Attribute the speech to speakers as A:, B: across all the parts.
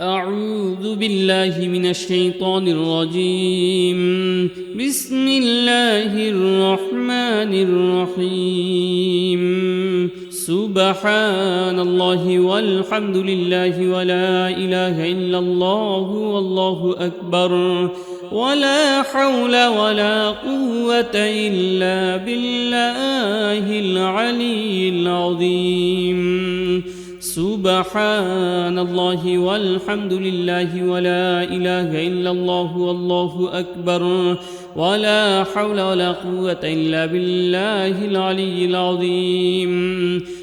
A: أعوذ بالله من الشيطان الرجيم. بسم الله الرحمن الرحيم. سبحان الله والحمد لله ولا إله إلا الله والله أكبر ولا حول ولا قوة إلا بالله العلي العظيم. سبحان الله والحمد لله ولا إله إلا الله والله أكبر ولا حول ولا قوة إلا بالله العلي العظيم.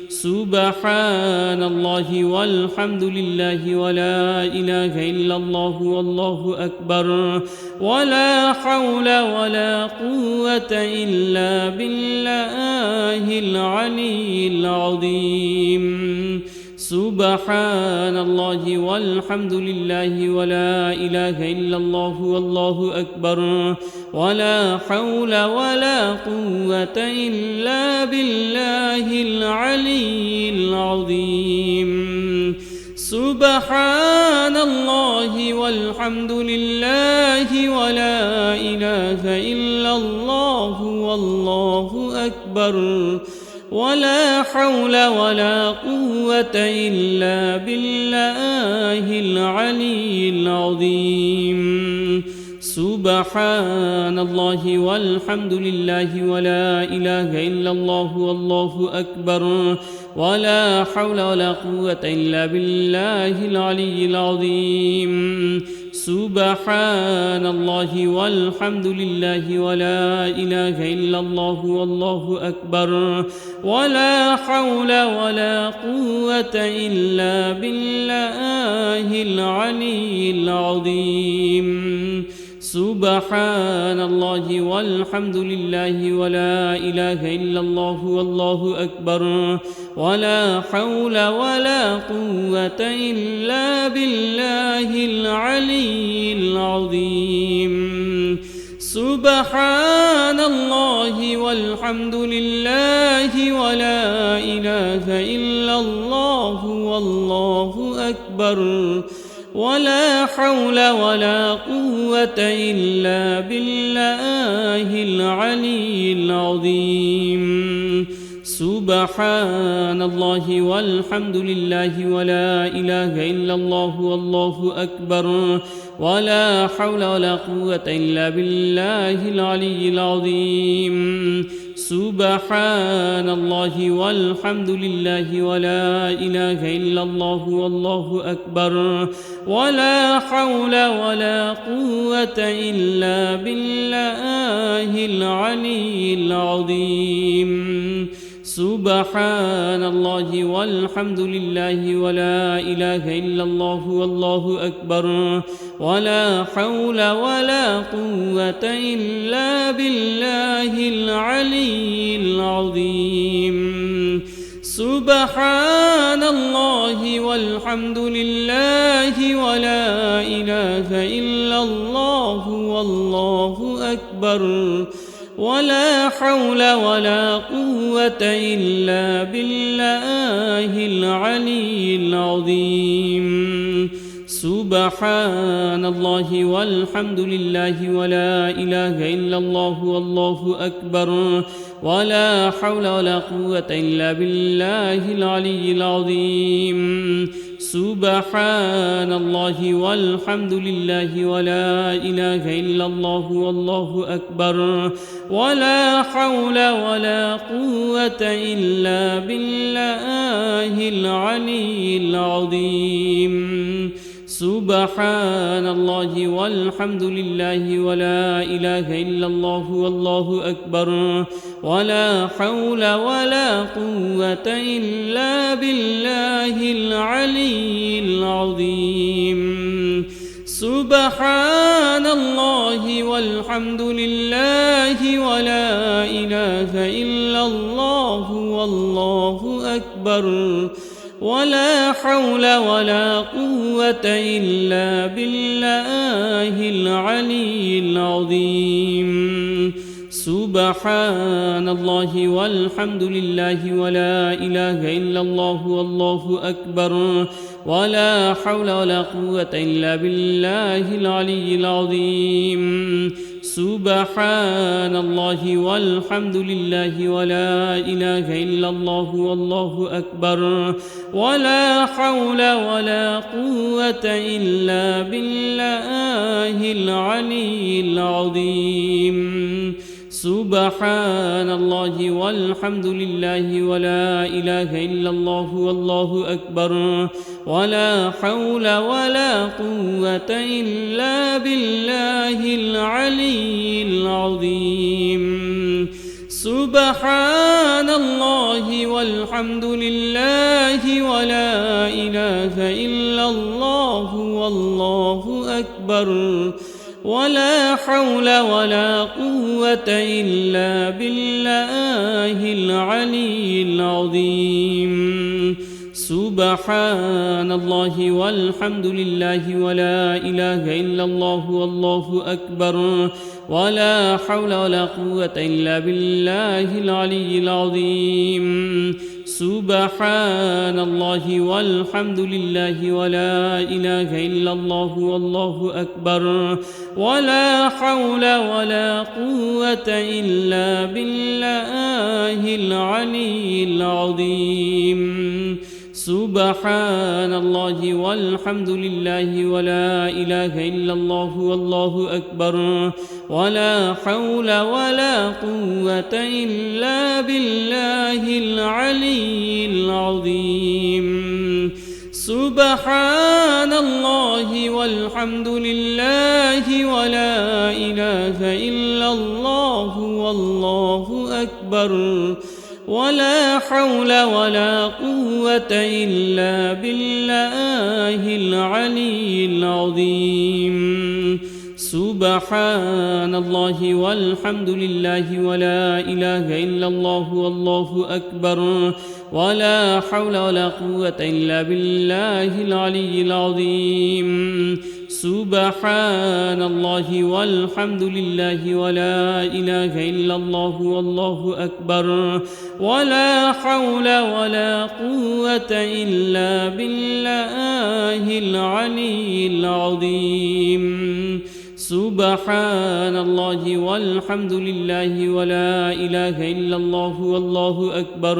A: سبحان الله والحمد لله ولا إله إلا الله والله أكبر ولا حول ولا قوة إلا بالله العلي العظيم. سبحان الله والحمد لله ولا إله إلا الله والله أكبر ولا حول ولا قوة إلا بالله العلي العظيم. سبحان الله والحمد لله ولا إله إلا الله والله أكبر ولا حول ولا قوة إلا بالله العلي العظيم. سبحان الله والحمد لله ولا إله إلا الله والله أكبر ولا حول ولا قوة إلا بالله العلي العظيم. سبحان الله والحمد لله ولا إله إلا الله والله أكبر ولا حول ولا قوة إلا بالله العلي العظيم. سبحان الله والحمد لله ولا إله إلا الله والله أكبر ولا حول ولا قوة إلا بالله العلي العظيم. سبحان الله والحمد لله ولا إله إلا الله والله أكبر ولا حول ولا قوة إلا بالله العلي العظيم. سبحان الله والحمد لله ولا إله إلا الله والله أكبر ولا حول ولا قوة إلا بالله العلي العظيم. سبحان الله والحمد لله ولا إله إلا الله والله أكبر ولا حول ولا قوة إلا بالله العلي العظيم. سبحان الله والحمد لله ولا إله إلا الله والله أكبر ولا حول ولا قوة إلا بالله العلي العظيم. سبحان الله والحمد لله ولا إله إلا الله والله أكبر ولا حول ولا قوة إلا بالله العلي العظيم. سبحان الله والحمد لله ولا إله إلا الله والله أكبر ولا حول ولا قوة إلا بالله العلي العظيم. سبحان الله والحمد لله ولا إله إلا الله والله أكبر ولا حول ولا قوة إلا بالله العلي العظيم. سبحان الله والحمد لله ولا إله إلا الله والله أكبر ولا حول ولا قوة إلا بالله العلي العظيم. سبحان الله والحمد لله ولا إله إلا الله والله أكبر ولا حول ولا قوة إلا بالله العلي العظيم. سبحان الله والحمد لله ولا إله إلا الله والله أكبر ولا حول ولا قوة إلا بالله العلي العظيم سبحان الله والحمد لله ولا إله إلا الله والله أكبر ولا حول ولا قوة إلا بالله العلي العظيم سبحان الله والحمد لله ولا إله إلا الله والله أكبر ولا حول ولا قوة إلا بالله العلي العظيم سبحان الله والحمد لله ولا إله إلا الله والله أكبر ولا حول ولا قوة إلا بالله العلي العظيم سبحان الله والحمد لله ولا إله إلا الله والله أكبر ولا حول ولا قوة إلا بالله العلي العظيم سبحان الله والحمد لله ولا إله إلا الله والله أكبر ولا حول ولا قوة إلا بالله العلي العظيم سبحان الله والحمد لله ولا إله إلا الله والله أكبر ولا حول ولا قوة إلا بالله العلي العظيم سبحان الله والحمد لله ولا إله إلا الله والله أكبر ولا حول ولا قوة إلا بالله العلي العظيم سبحان الله والحمد لله ولا إله إلا الله والله أكبر ولا حول ولا قوة إلا بالله العلي العظيم سبحان الله والحمد لله ولا إله إلا الله والله أكبر ولا حول ولا قوة إلا بالله العلي العظيم سبحان الله والحمد لله ولا إله إلا الله والله أكبر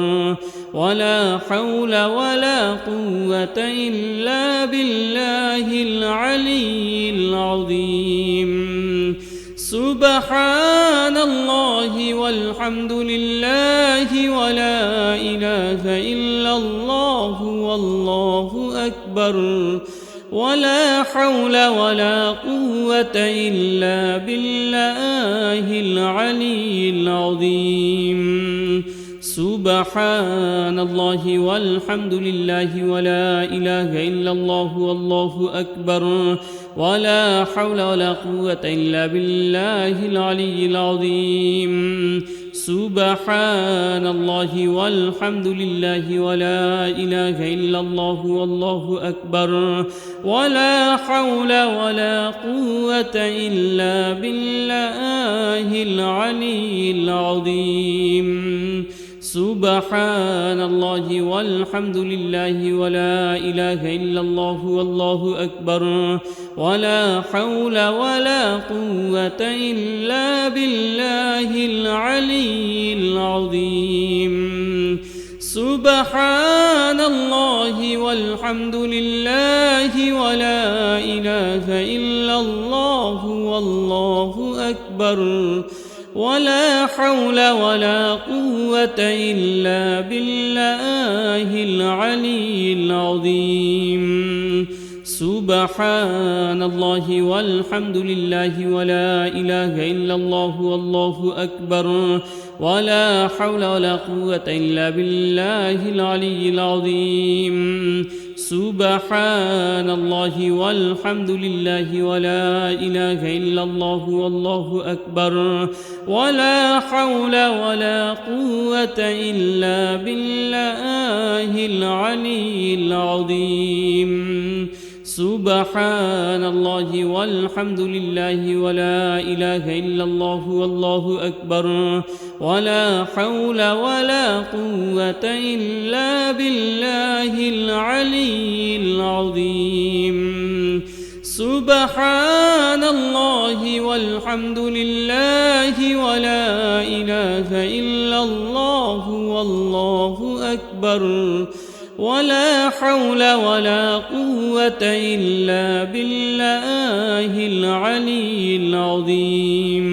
A: ولا حول ولا قوة إلا بالله العلي العظيم سبحان الله والحمد لله ولا إله إلا الله والله أكبر ولا حول ولا قوة إلا بالله العلي العظيم سبحان الله والحمد لله ولا إله إلا الله والله أكبر ولا حول ولا قوة إلا بالله العلي العظيم سبحان الله والحمد لله ولا إله إلا الله والله أكبر ولا حول ولا قوة إلا بالله العلي العظيم سبحان الله والحمد لله ولا إله إلا الله والله أكبر ولا حول ولا قوة إلا بالله العلي العظيم سبحان الله والحمد لله ولا إله إلا الله والله أكبر ولا حول ولا قوة إلا بالله العلي العظيم سبحان الله والحمد لله ولا إله إلا الله والله أكبر ولا حول ولا قوة إلا بالله العلي العظيم سبحان الله والحمد لله ولا إله إلا الله والله أكبر ولا حول ولا قوة إلا بالله العلي العظيم سبحان الله والحمد لله ولا إله إلا الله والله أكبر ولا حول ولا قوة إلا بالله العلي العظيم سبحان الله والحمد لله ولا إله إلا الله والله أكبر ولا حول ولا قوة إلا بالله العلي العظيم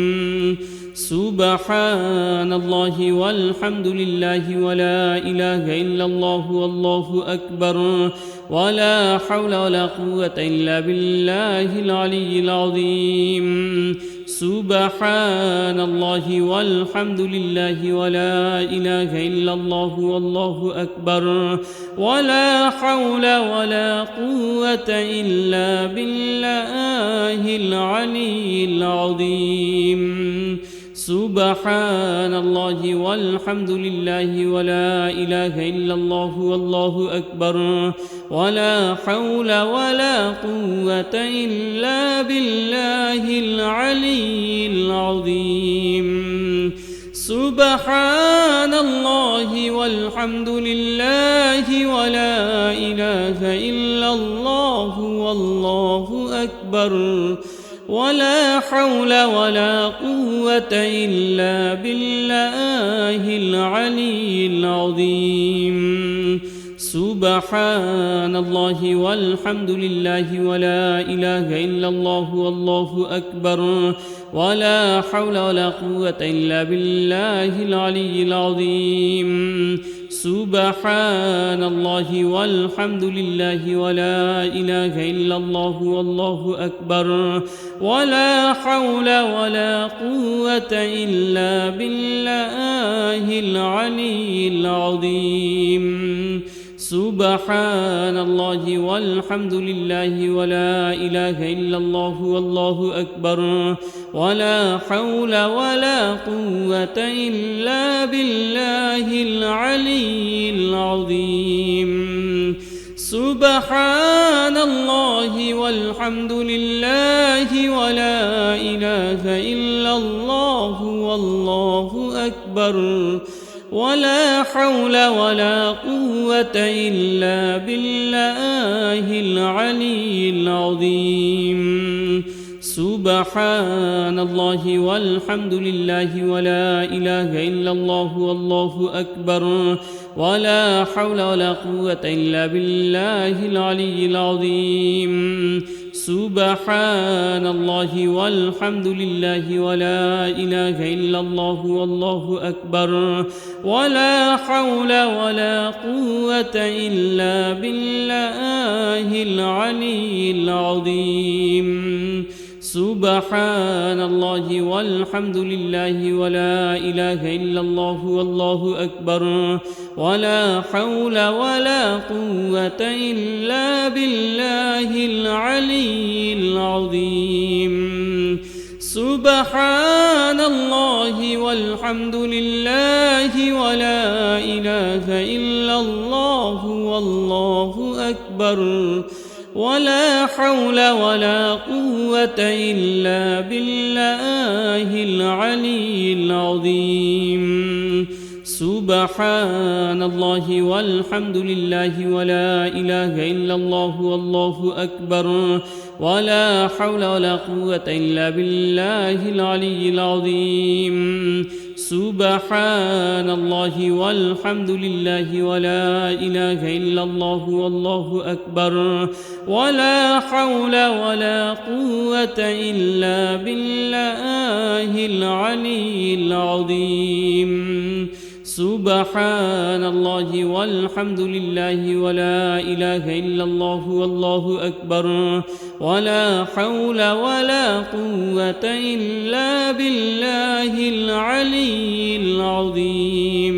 A: سبحان الله والحمد لله ولا إله إلا الله والله أكبر ولا حول ولا قوة إلا بالله العلي العظيم سبحان الله والحمد لله ولا إله إلا الله والله أكبر ولا حول ولا قوة إلا بالله العلي العظيم سبحان الله والحمد لله ولا إله إلا الله والله أكبر ولا حول ولا قوة إلا بالله العلي العظيم سبحان الله والحمد لله ولا إله إلا الله والله أكبر ولا حول ولا قوة إلا بالله العلي العظيم سبحان الله والحمد لله ولا إله إلا الله والله أكبر ولا حول ولا قوة إلا بالله العلي العظيم سبحان الله والحمد لله ولا إله إلا الله والله أكبر ولا حول ولا قوة إلا بالله العلي العظيم سبحان الله والحمد لله ولا إله إلا الله والله أكبر ولا حول ولا قوة إلا بالله العلي العظيم سبحان الله والحمد لله ولا إله إلا الله والله أكبر ولا حول ولا قوة إلا بالله العلي العظيم سبحان الله والحمد لله ولا إله إلا الله والله أكبر ولا حول ولا قوة إلا بالله العلي العظيم سبحان الله والحمد لله ولا إله إلا الله والله أكبر ولا حول ولا قوة إلا بالله العلي العظيم سبحان الله والحمد لله ولا إله إلا الله والله أكبر ولا حول ولا قوة إلا بالله العلي العظيم سبحان الله والحمد لله ولا إله إلا الله والله أكبر ولا حول ولا قوة إلا بالله العلي العظيم سبحان الله والحمد لله ولا إله إلا الله والله أكبر ولا حول ولا قوة إلا بالله العلي العظيم سبحان الله والحمد لله ولا إله إلا الله والله أكبر ولا حول ولا قوة إلا بالله العلي العظيم سبحان الله والحمد لله ولا إله إلا الله والله أكبر ولا حول ولا قوة إلا بالله العلي العظيم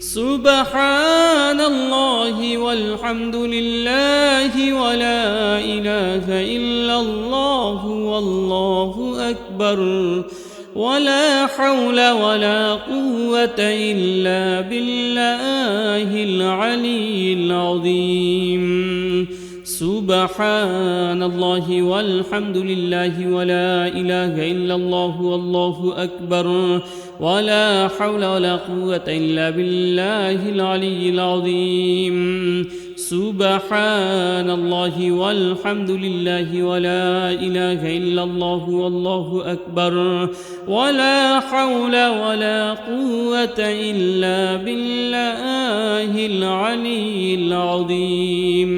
A: سبحان الله والحمد لله ولا إله إلا الله والله أكبر ولا حول ولا قوة إلا بالله العلي العظيم سبحان الله والحمد لله ولا إله إلا الله والله أكبر ولا حول ولا قوة إلا بالله العلي العظيم سبحان الله والحمد لله ولا إله إلا الله والله أكبر ولا حول ولا قوة إلا بالله العلي العظيم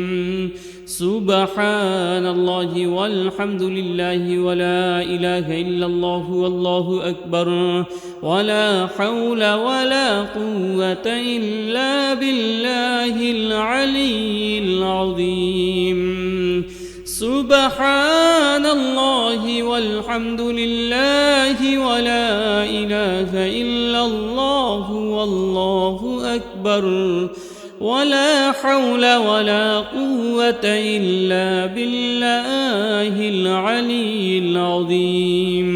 A: سبحان الله والحمد لله ولا إله إلا الله والله أكبر ولا حول ولا قوة إلا بالله العلي العظيم سبحان الله والحمد لله ولا إله إلا الله والله أكبر ولا حول ولا قوة إلا بالله العلي العظيم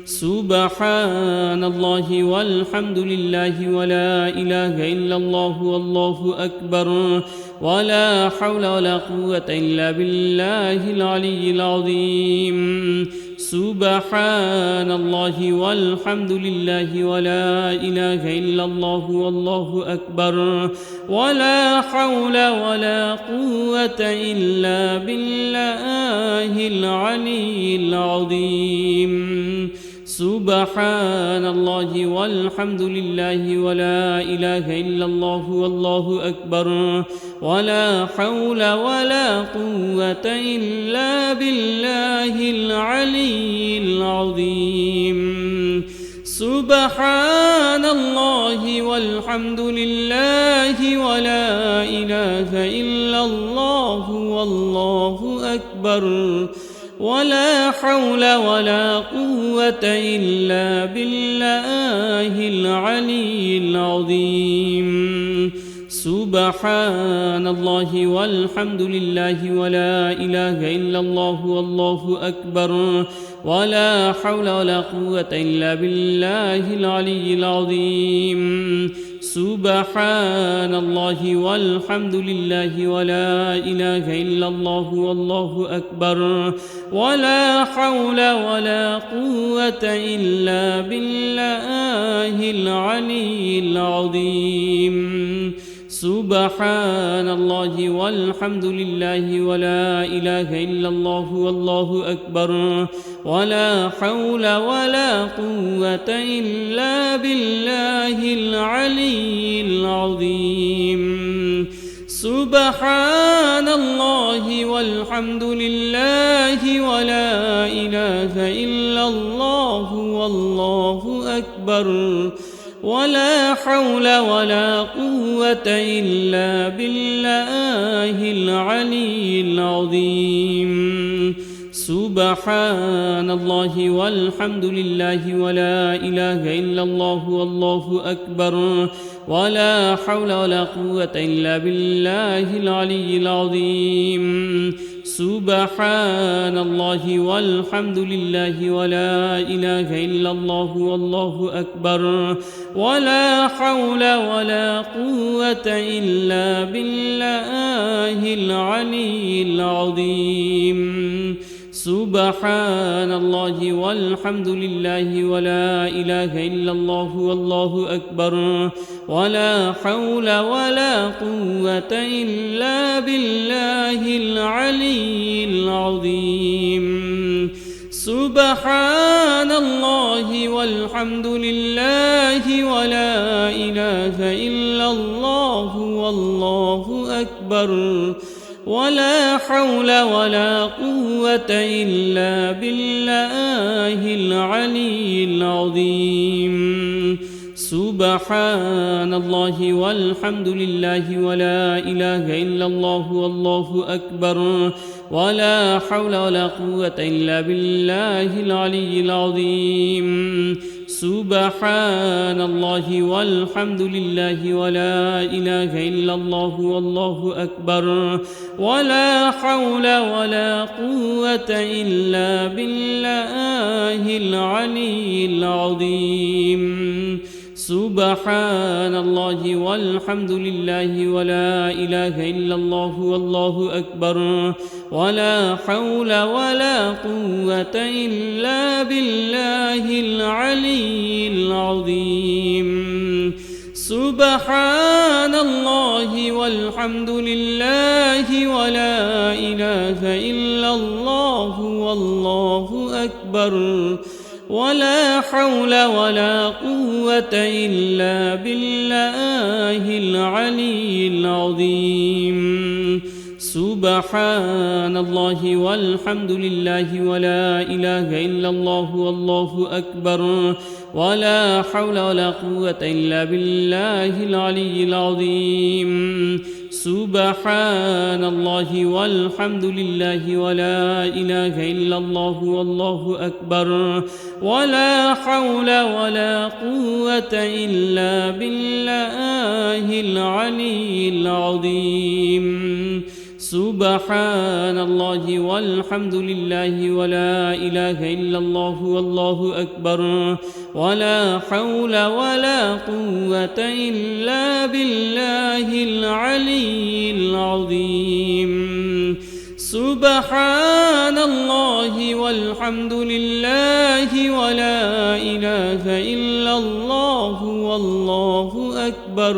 A: سبحان الله والحمد لله ولا إله إلا الله والله أكبر ولا حول ولا قوة إلا بالله العلي العظيم سبحان الله والحمد لله ولا إله إلا الله والله أكبر ولا حول ولا قوة إلا بالله العلي العظيم سبحان الله والحمد لله ولا إله إلا الله والله أكبر ولا حول ولا قوة إلا بالله العلي العظيم سبحان الله والحمد لله ولا إله إلا الله والله أكبر ولا حول ولا قوة إلا بالله العلي العظيم سبحان الله والحمد لله ولا إله إلا الله والله أكبر ولا حول ولا قوة إلا بالله العلي العظيم سبحان الله والحمد لله ولا إله إلا الله والله أكبر ولا حول ولا قوة إلا بالله العلي العظيم سبحان الله والحمد لله ولا إله إلا الله والله أكبر ولا حول ولا قوة إلا بالله العلي العظيم سبحان الله والحمد لله ولا إله إلا الله والله أكبر ولا حول ولا قوة إلا بالله العلي العظيم سبحان الله والحمد لله ولا إله إلا الله والله أكبر ولا حول ولا قوة إلا بالله العلي العظيم سبحان الله والحمد لله ولا إله إلا الله والله أكبر ولا حول ولا قوة إلا بالله العلي العظيم سبحان الله والحمد لله ولا إله إلا الله والله أكبر ولا حول ولا قوة إلا بالله العلي العظيم سبحان الله والحمد لله ولا إله إلا الله والله أكبر ولا حول ولا قوة إلا بالله العلي العظيم سبحان الله والحمد لله ولا إله إلا الله والله أكبر ولا حول ولا قوة إلا بالله العلي العظيم سبحان الله والحمد لله ولا إله إلا الله والله أكبر ولا حول ولا قوة إلا بالله العلي العظيم سبحان الله والحمد لله ولا إله إلا الله والله أكبر ولا حول ولا قوة إلا بالله العلي العظيم سبحان الله والحمد لله ولا إله إلا الله والله أكبر ولا حول ولا قوة إلا بالله العلي العظيم سبحان الله والحمد لله ولا إله إلا الله والله أكبر ولا حول ولا قوة إلا بالله العلي العظيم سبحان الله والحمد لله ولا إله إلا الله والله أكبر ولا حول ولا قوة إلا بالله العلي العظيم سبحان الله والحمد لله ولا إله إلا الله والله أكبر ولا حول ولا قوة إلا بالله العلي العظيم سبحان الله والحمد لله ولا إله إلا الله والله أكبر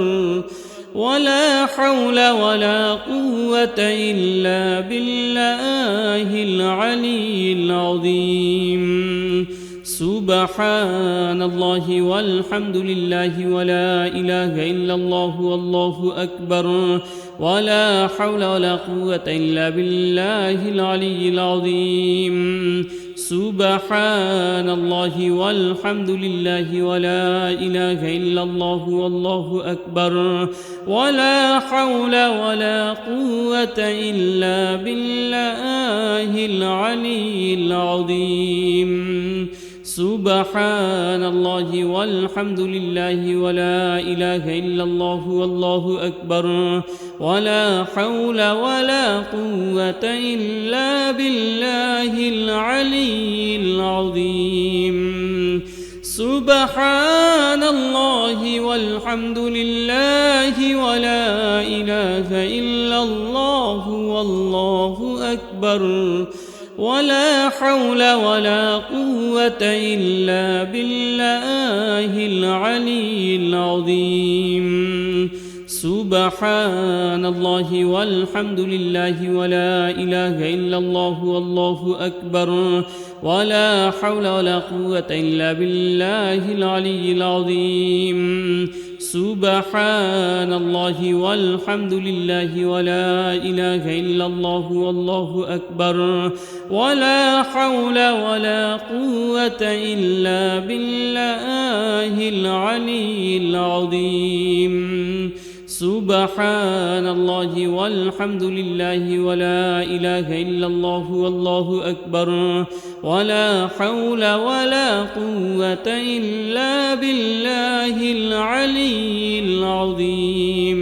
A: ولا حول ولا قوة إلا بالله العلي العظيم سبحان الله والحمد لله ولا إله إلا الله والله أكبر ولا حول ولا قوة إلا بالله العلي العظيم سبحان الله والحمد لله ولا إله إلا الله والله أكبر ولا حول ولا قوة إلا بالله العلي العظيم سبحان الله والحمد لله ولا إله إلا الله والله أكبر ولا حول ولا قوة إلا بالله العلي العظيم سبحان الله والحمد لله ولا إله إلا الله والله أكبر ولا حول ولا قوة إلا بالله العلي العظيم سبحان الله والحمد لله ولا إله إلا الله والله أكبر ولا حول ولا قوة إلا بالله العلي العظيم سبحان الله والحمد لله ولا إله إلا الله والله أكبر ولا حول ولا قوة إلا بالله العلي العظيم سبحان الله والحمد لله ولا إله إلا الله والله أكبر ولا حول ولا قوة إلا بالله العلي العظيم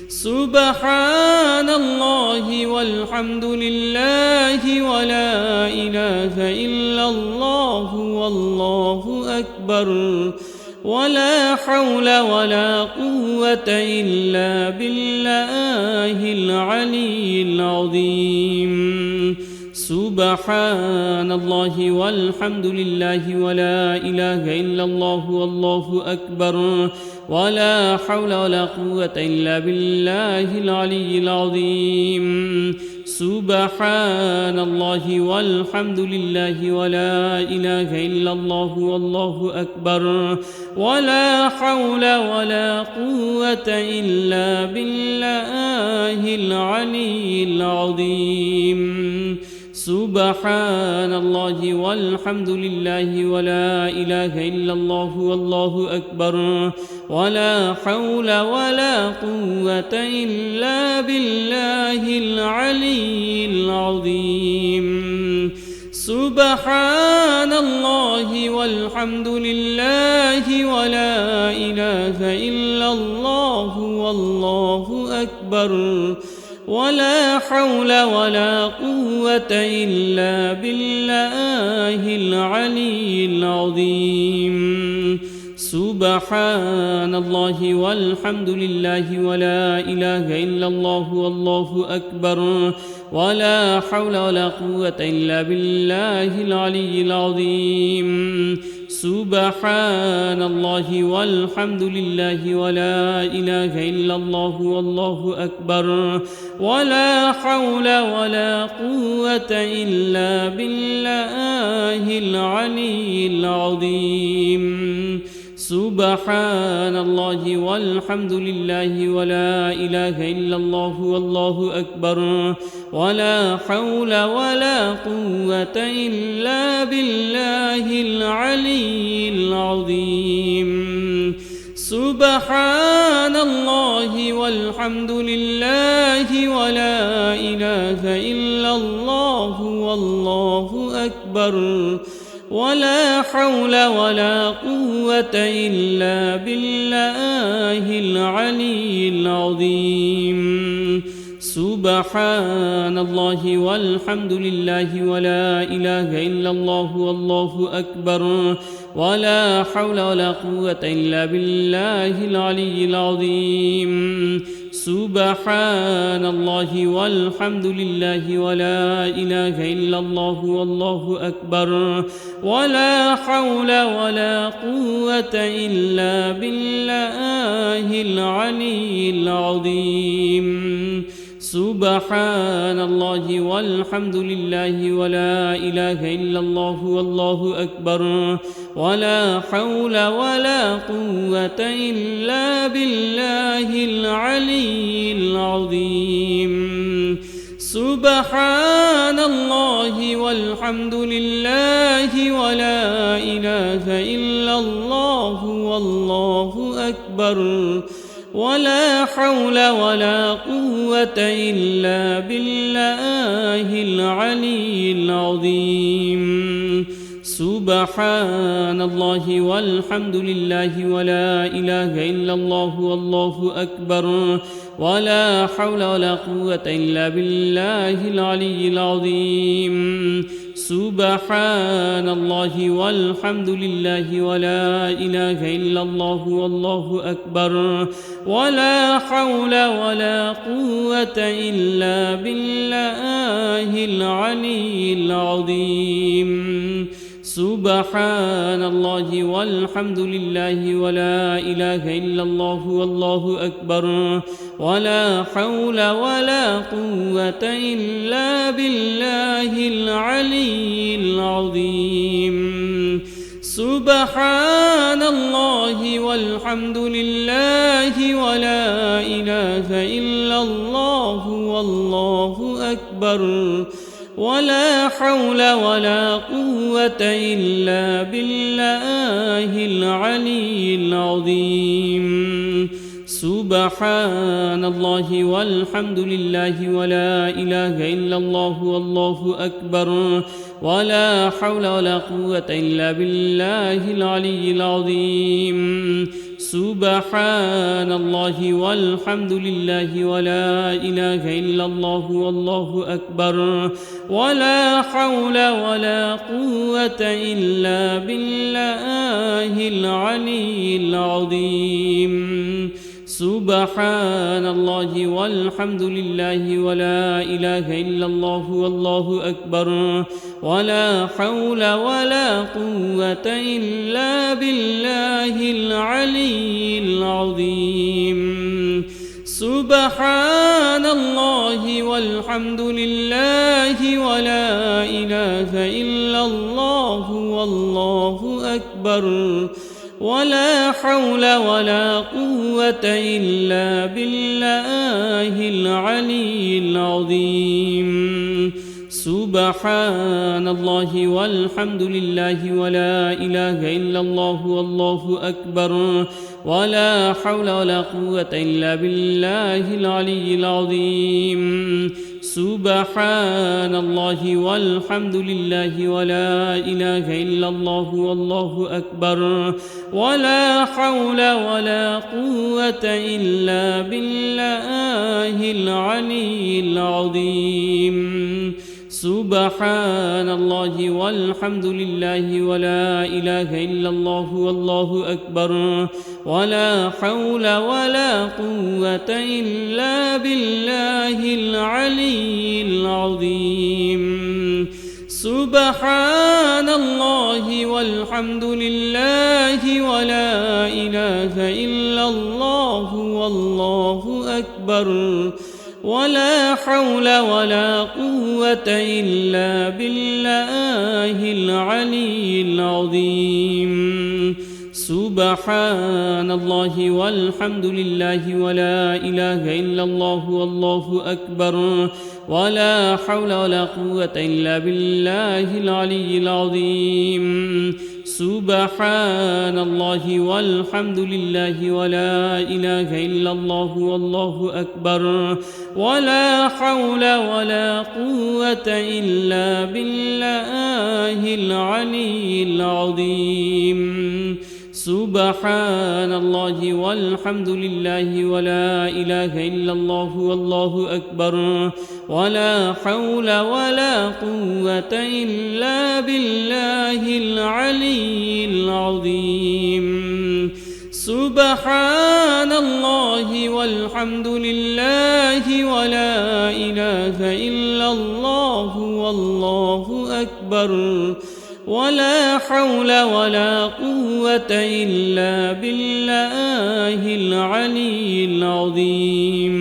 A: سبحان الله والحمد لله ولا إله إلا الله والله أكبر ولا حول ولا قوة إلا بالله العلي العظيم سبحان الله والحمد لله ولا إله إلا الله والله أكبر ولا حول ولا قوة إلا بالله العلي العظيم سبحان الله والحمد لله ولا إله إلا الله والله أكبر ولا حول ولا قوة إلا بالله العلي العظيم سبحان الله والحمد لله ولا إله إلا الله والله أكبر ولا حول ولا قوة إلا بالله العلي العظيم سبحان الله والحمد لله ولا إله إلا الله والله أكبر ولا حول ولا قوة إلا بالله العلي العظيم سبحان الله والحمد لله ولا إله إلا الله والله أكبر ولا حول ولا قوة إلا بالله العلي العظيم سبحان الله والحمد لله ولا إله إلا الله والله أكبر ولا حول ولا قوة إلا بالله العلي العظيم سبحان الله والحمد لله ولا إله إلا الله والله أكبر ولا حول ولا قوة إلا بالله العلي العظيم سبحان الله والحمد لله ولا إله إلا الله والله أكبر ولا حول ولا قوة إلا بالله العلي العظيم سبحان الله والحمد لله ولا إله إلا الله والله أكبر ولا حول ولا قوة إلا بالله العلي العظيم سبحان الله والحمد لله ولا إله إلا الله والله أكبر ولا حول ولا قوة إلا بالله العلي العظيم سبحان الله والحمد لله ولا إله إلا الله والله أكبر ولا حول ولا قوة إلا بالله العلي العظيم سبحان الله والحمد لله ولا إله إلا الله والله أكبر ولا حول ولا قوة إلا بالله العلي العظيم سبحان الله والحمد لله ولا إله إلا الله والله أكبر ولا حول ولا قوة إلا بالله العلي العظيم سبحان الله والحمد لله ولا إله إلا الله والله أكبر ولا حول ولا قوة إلا بالله العلي العظيم سبحان الله والحمد لله ولا إله إلا الله والله أكبر ولا حول ولا قوة إلا بالله العلي العظيم سبحان الله والحمد لله ولا إله إلا الله والله أكبر ولا حول ولا قوة إلا بالله العلي العظيم سبحان الله والحمد لله ولا إله إلا الله والله أكبر ولا حول ولا قوة إلا بالله العلي العظيم سبحان الله والحمد لله ولا إله إلا الله والله أكبر ولا حول ولا قوة إلا بالله العلي العظيم سبحان الله والحمد لله ولا إله إلا الله والله أكبر ولا حول ولا قوة إلا بالله العلي العظيم سبحان الله والحمد لله ولا إله إلا الله والله أكبر ولا حول ولا قوة إلا بالله العلي العظيم سبحان الله والحمد لله ولا إله إلا الله والله أكبر ولا حول ولا قوة إلا بالله العلي العظيم سبحان الله والحمد لله ولا إله إلا الله والله أكبر ولا حول ولا قوة إلا بالله العلي العظيم سبحان الله والحمد لله ولا إله إلا الله والله أكبر ولا حول ولا قوة إلا بالله العلي العظيم سبحان الله والحمد لله ولا إله إلا الله والله أكبر ولا حول ولا قوة إلا بالله العلي العظيم سبحان الله والحمد لله ولا إله إلا الله والله أكبر ولا حول ولا قوة إلا بالله العلي العظيم سبحان الله والحمد لله ولا إله إلا الله والله أكبر ولا حول ولا قوة إلا بالله العلي العظيم سبحان الله والحمد لله ولا إله إلا الله والله أكبر ولا حول ولا قوة إلا بالله العلي العظيم سبحان الله والحمد لله ولا إله إلا الله والله أكبر ولا حول ولا قوة إلا بالله العلي العظيم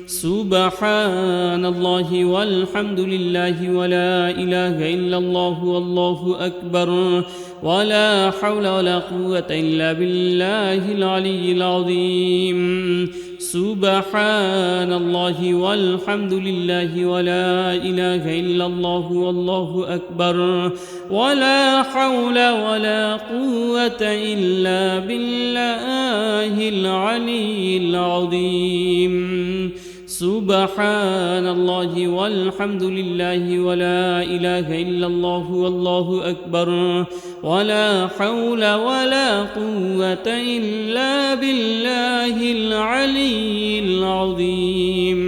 A: سبحان الله والحمد لله ولا إله إلا الله والله أكبر ولا حول ولا قوة إلا بالله العلي العظيم سبحان الله والحمد لله ولا إله إلا الله والله أكبر ولا حول ولا قوة إلا بالله العلي العظيم سبحان الله والحمد لله ولا إله إلا الله والله أكبر ولا حول ولا قوة إلا بالله العلي العظيم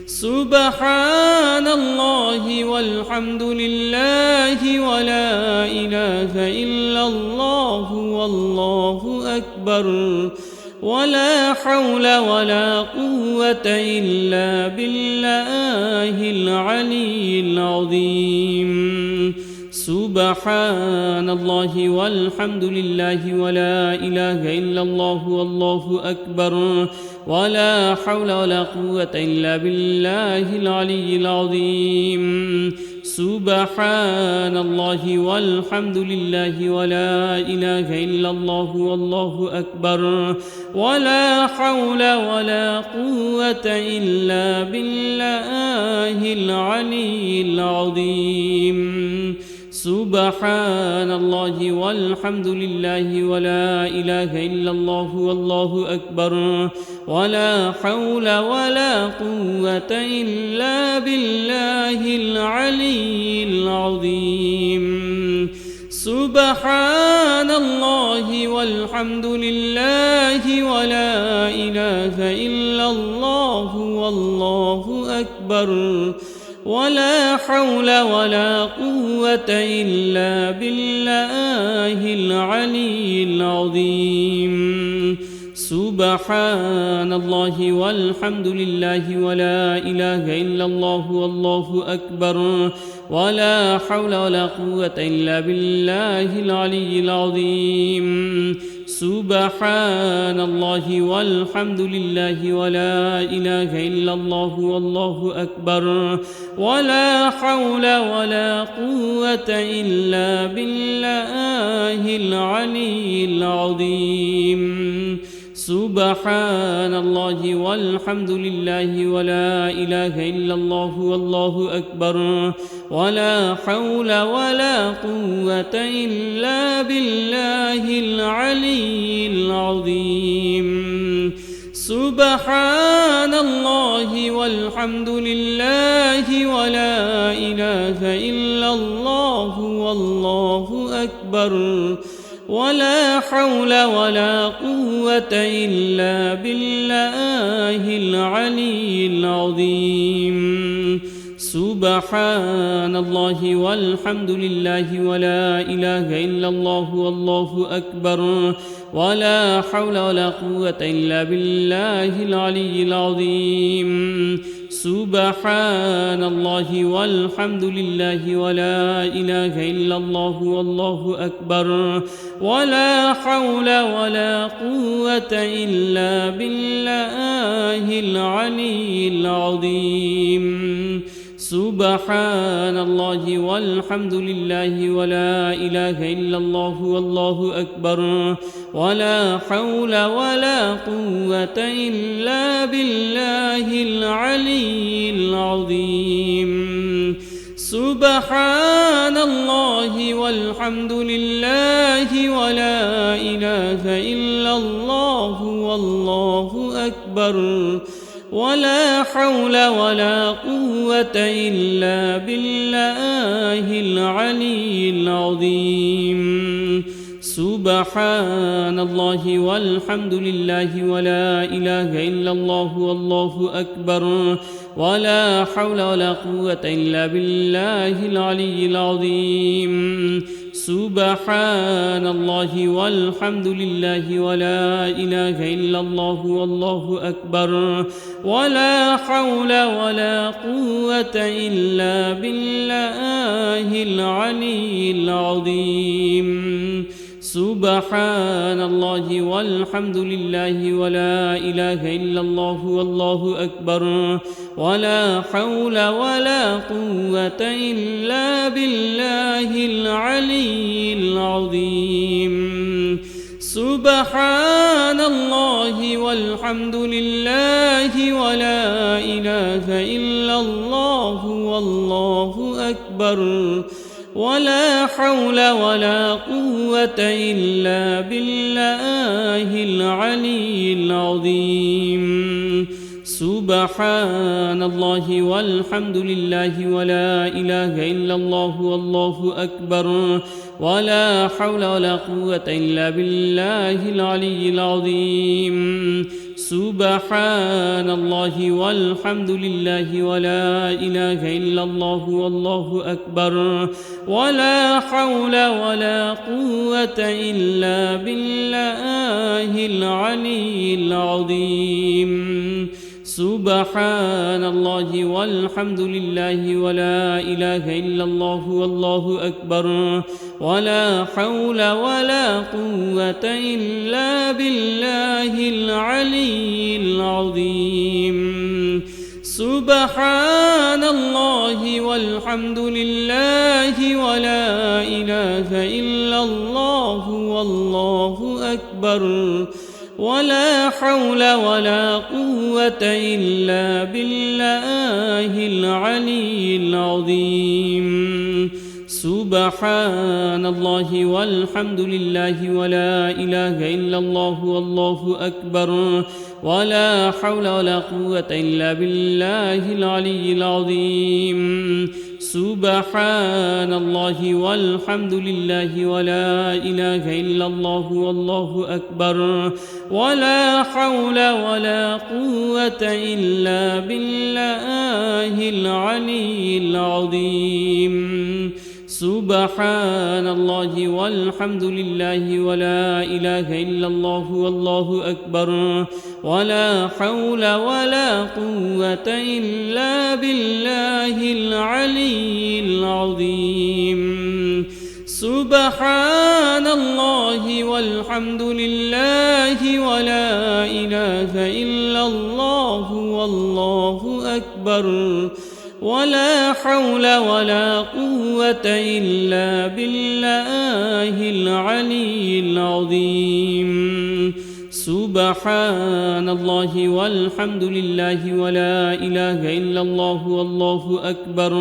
A: سبحان الله والحمد لله ولا إله إلا الله والله أكبر ولا حول ولا قوة إلا بالله العلي العظيم سبحان الله والحمد لله ولا إله إلا الله والله أكبر ولا حول ولا قوة إلا بالله العلي العظيم سبحان الله والحمد لله ولا إله إلا الله والله أكبر ولا حول ولا قوة إلا بالله العلي العظيم سبحان الله والحمد لله ولا إله إلا الله والله أكبر ولا حول ولا قوة إلا بالله العلي العظيم سبحان الله والحمد لله ولا إله إلا الله والله أكبر ولا حول ولا قوة إلا بالله العلي العظيم سبحان الله والحمد لله ولا إله إلا الله والله أكبر ولا حول ولا قوة إلا بالله العلي العظيم سبحان الله والحمد لله ولا إله إلا الله والله أكبر ولا حول ولا قوة إلا بالله العلي العظيم سبحان الله والحمد لله ولا إله إلا الله والله أكبر ولا حول ولا قوة إلا بالله العلي العظيم سبحان الله والحمد لله ولا إله إلا الله والله أكبر ولا حول ولا قوة إلا بالله العلي العظيم سبحان الله والحمد لله ولا إله إلا الله والله أكبر ولا حول ولا قوة إلا بالله العلي العظيم سبحان الله والحمد لله ولا إله إلا الله والله أكبر ولا حول ولا قوة إلا بالله العلي العظيم سبحان الله والحمد لله ولا إله إلا الله والله أكبر ولا حول ولا قوة إلا بالله العلي العظيم سبحان الله والحمد لله ولا إله إلا الله والله أكبر ولا حول ولا قوة إلا بالله العلي العظيم سبحان الله والحمد لله ولا إله إلا الله والله أكبر ولا حول ولا قوة إلا بالله العلي العظيم سبحان الله والحمد لله ولا إله إلا الله والله أكبر ولا حول ولا قوة إلا بالله العلي العظيم سبحان الله والحمد لله ولا إله إلا الله والله أكبر ولا حول ولا قوة إلا بالله العلي العظيم سبحان الله والحمد لله ولا إله إلا الله والله أكبر ولا حول ولا قوة إلا بالله العلي العظيم سبحان الله والحمد لله ولا إله إلا الله والله أكبر ولا حول ولا قوة إلا بالله العلي العظيم سبحان الله والحمد لله ولا إله إلا الله والله أكبر ولا حول ولا قوة إلا بالله العلي العظيم سبحان الله والحمد لله ولا إله إلا الله والله أكبر ولا حول ولا قوة إلا بالله العلي العظيم سبحان الله والحمد لله ولا إله إلا الله والله أكبر ولا حول ولا قوة إلا بالله العلي العظيم سبحان الله والحمد لله ولا إله إلا الله والله أكبر ولا حول ولا قوة إلا بالله العلي العظيم سبحان الله والحمد لله ولا إله إلا الله والله أكبر ولا حول ولا قوة إلا بالله العلي العظيم سبحان الله والحمد لله ولا إله إلا الله والله أكبر ولا حول ولا قوة إلا بالله العلي العظيم سبحان الله والحمد لله ولا إله إلا الله والله أكبر ولا حول ولا قوة إلا بالله العلي العظيم سبحان الله والحمد لله ولا إله إلا الله والله أكبر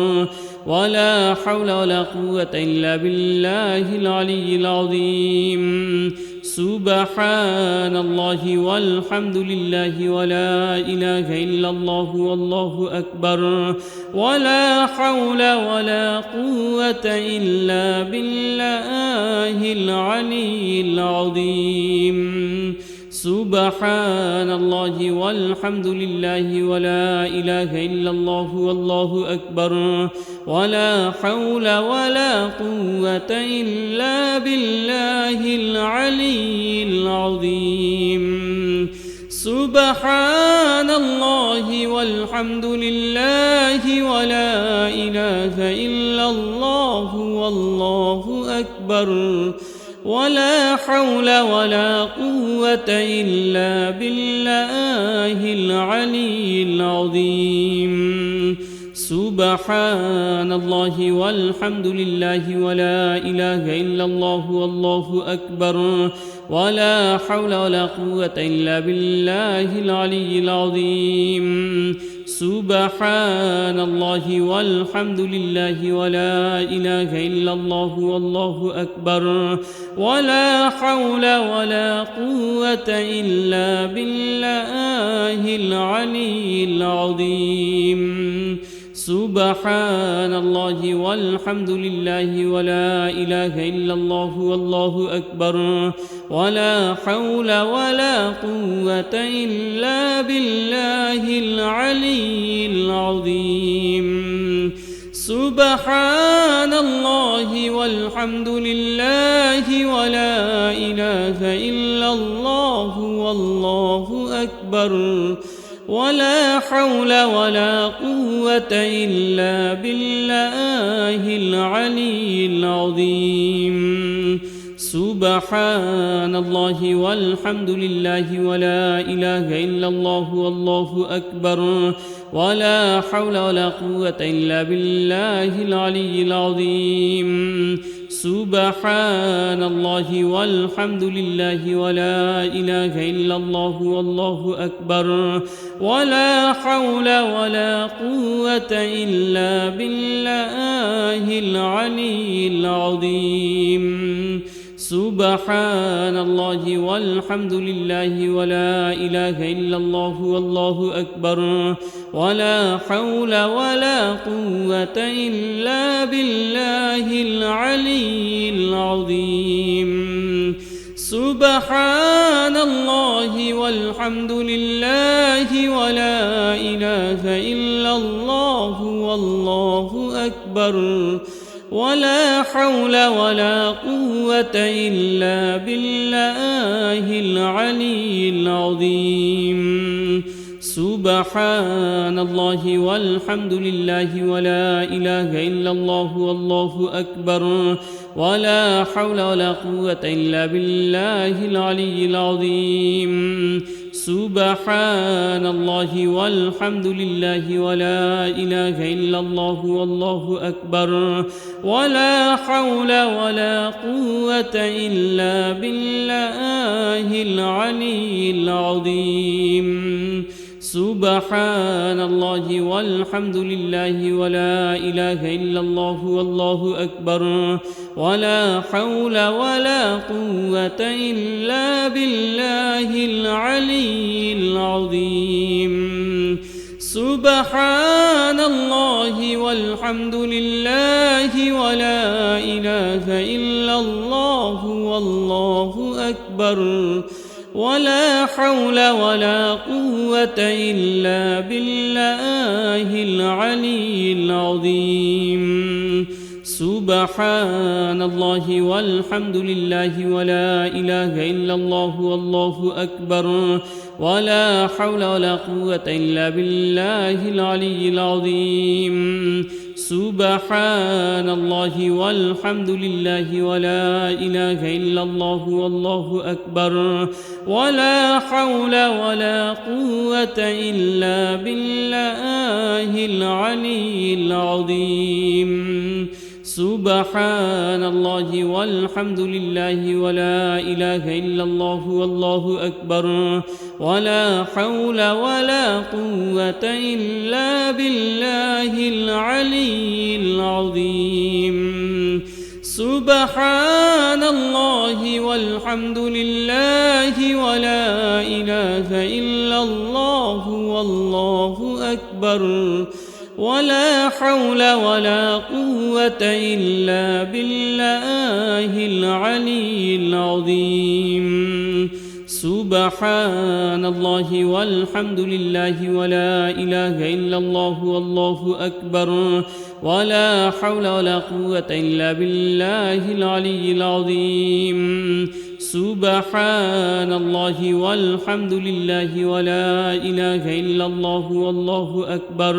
A: ولا حول ولا قوة إلا بالله العلي العظيم سبحان الله والحمد لله ولا إله إلا الله والله أكبر ولا حول ولا قوة إلا بالله العلي العظيم سبحان الله والحمد لله ولا إله إلا الله والله أكبر ولا حول ولا قوة إلا بالله العلي العظيم سبحان الله والحمد لله ولا إله إلا الله والله أكبر ولا حول ولا قوة إلا بالله العلي العظيم سبحان الله والحمد لله ولا إله إلا الله والله أكبر ولا حول ولا قوة إلا بالله العلي العظيم سبحان الله والحمد لله ولا إله إلا الله والله أكبر ولا حول ولا قوة إلا بالله العلي العظيم سبحان الله والحمد لله ولا إله إلا الله والله أكبر ولا حول ولا قوة إلا بالله العلي العظيم سبحان الله والحمد لله ولا إله إلا الله والله أكبر ولا حول ولا قوة إلا بالله العلي العظيم سبحان الله والحمد لله ولا إله إلا الله والله أكبر ولا حول ولا قوة إلا بالله العلي العظيم سبحان الله والحمد لله ولا إله إلا الله والله أكبر ولا حول ولا قوة إلا بالله العلي العظيم سبحان الله والحمد لله ولا إله إلا الله والله أكبر ولا حول ولا قوة إلا بالله العلي العظيم سبحان الله والحمد لله ولا إله إلا الله والله أكبر ولا حول ولا قوة إلا بالله العلي العظيم سبحان الله والحمد لله ولا إله إلا الله والله أكبر ولا حول ولا قوة إلا بالله العلي العظيم سبحان الله والحمد لله ولا إله إلا الله والله أكبر ولا حول ولا قوة إلا بالله العلي العظيم سبحان الله والحمد لله ولا إله إلا الله والله أكبر ولا حول ولا قوة إلا بالله العلي العظيم سبحان الله والحمد لله ولا إله إلا الله والله أكبر ولا حول ولا قوة إلا بالله العلي العظيم سبحان الله والحمد لله ولا إله إلا الله والله أكبر ولا حول ولا قوة إلا بالله العلي العظيم سبحان الله والحمد لله ولا إله إلا الله والله أكبر ولا حول ولا قوة إلا بالله العلي العظيم سبحان الله والحمد لله ولا إله إلا الله والله أكبر ولا حول ولا قوة إلا بالله العلي العظيم سبحان الله والحمد لله ولا إله إلا الله والله أكبر ولا حول ولا قوة إلا بالله العلي العظيم سبحان الله والحمد لله ولا إله إلا الله والله أكبر ولا حول ولا قوة إلا بالله العلي العظيم سبحان الله والحمد لله ولا إله إلا الله والله أكبر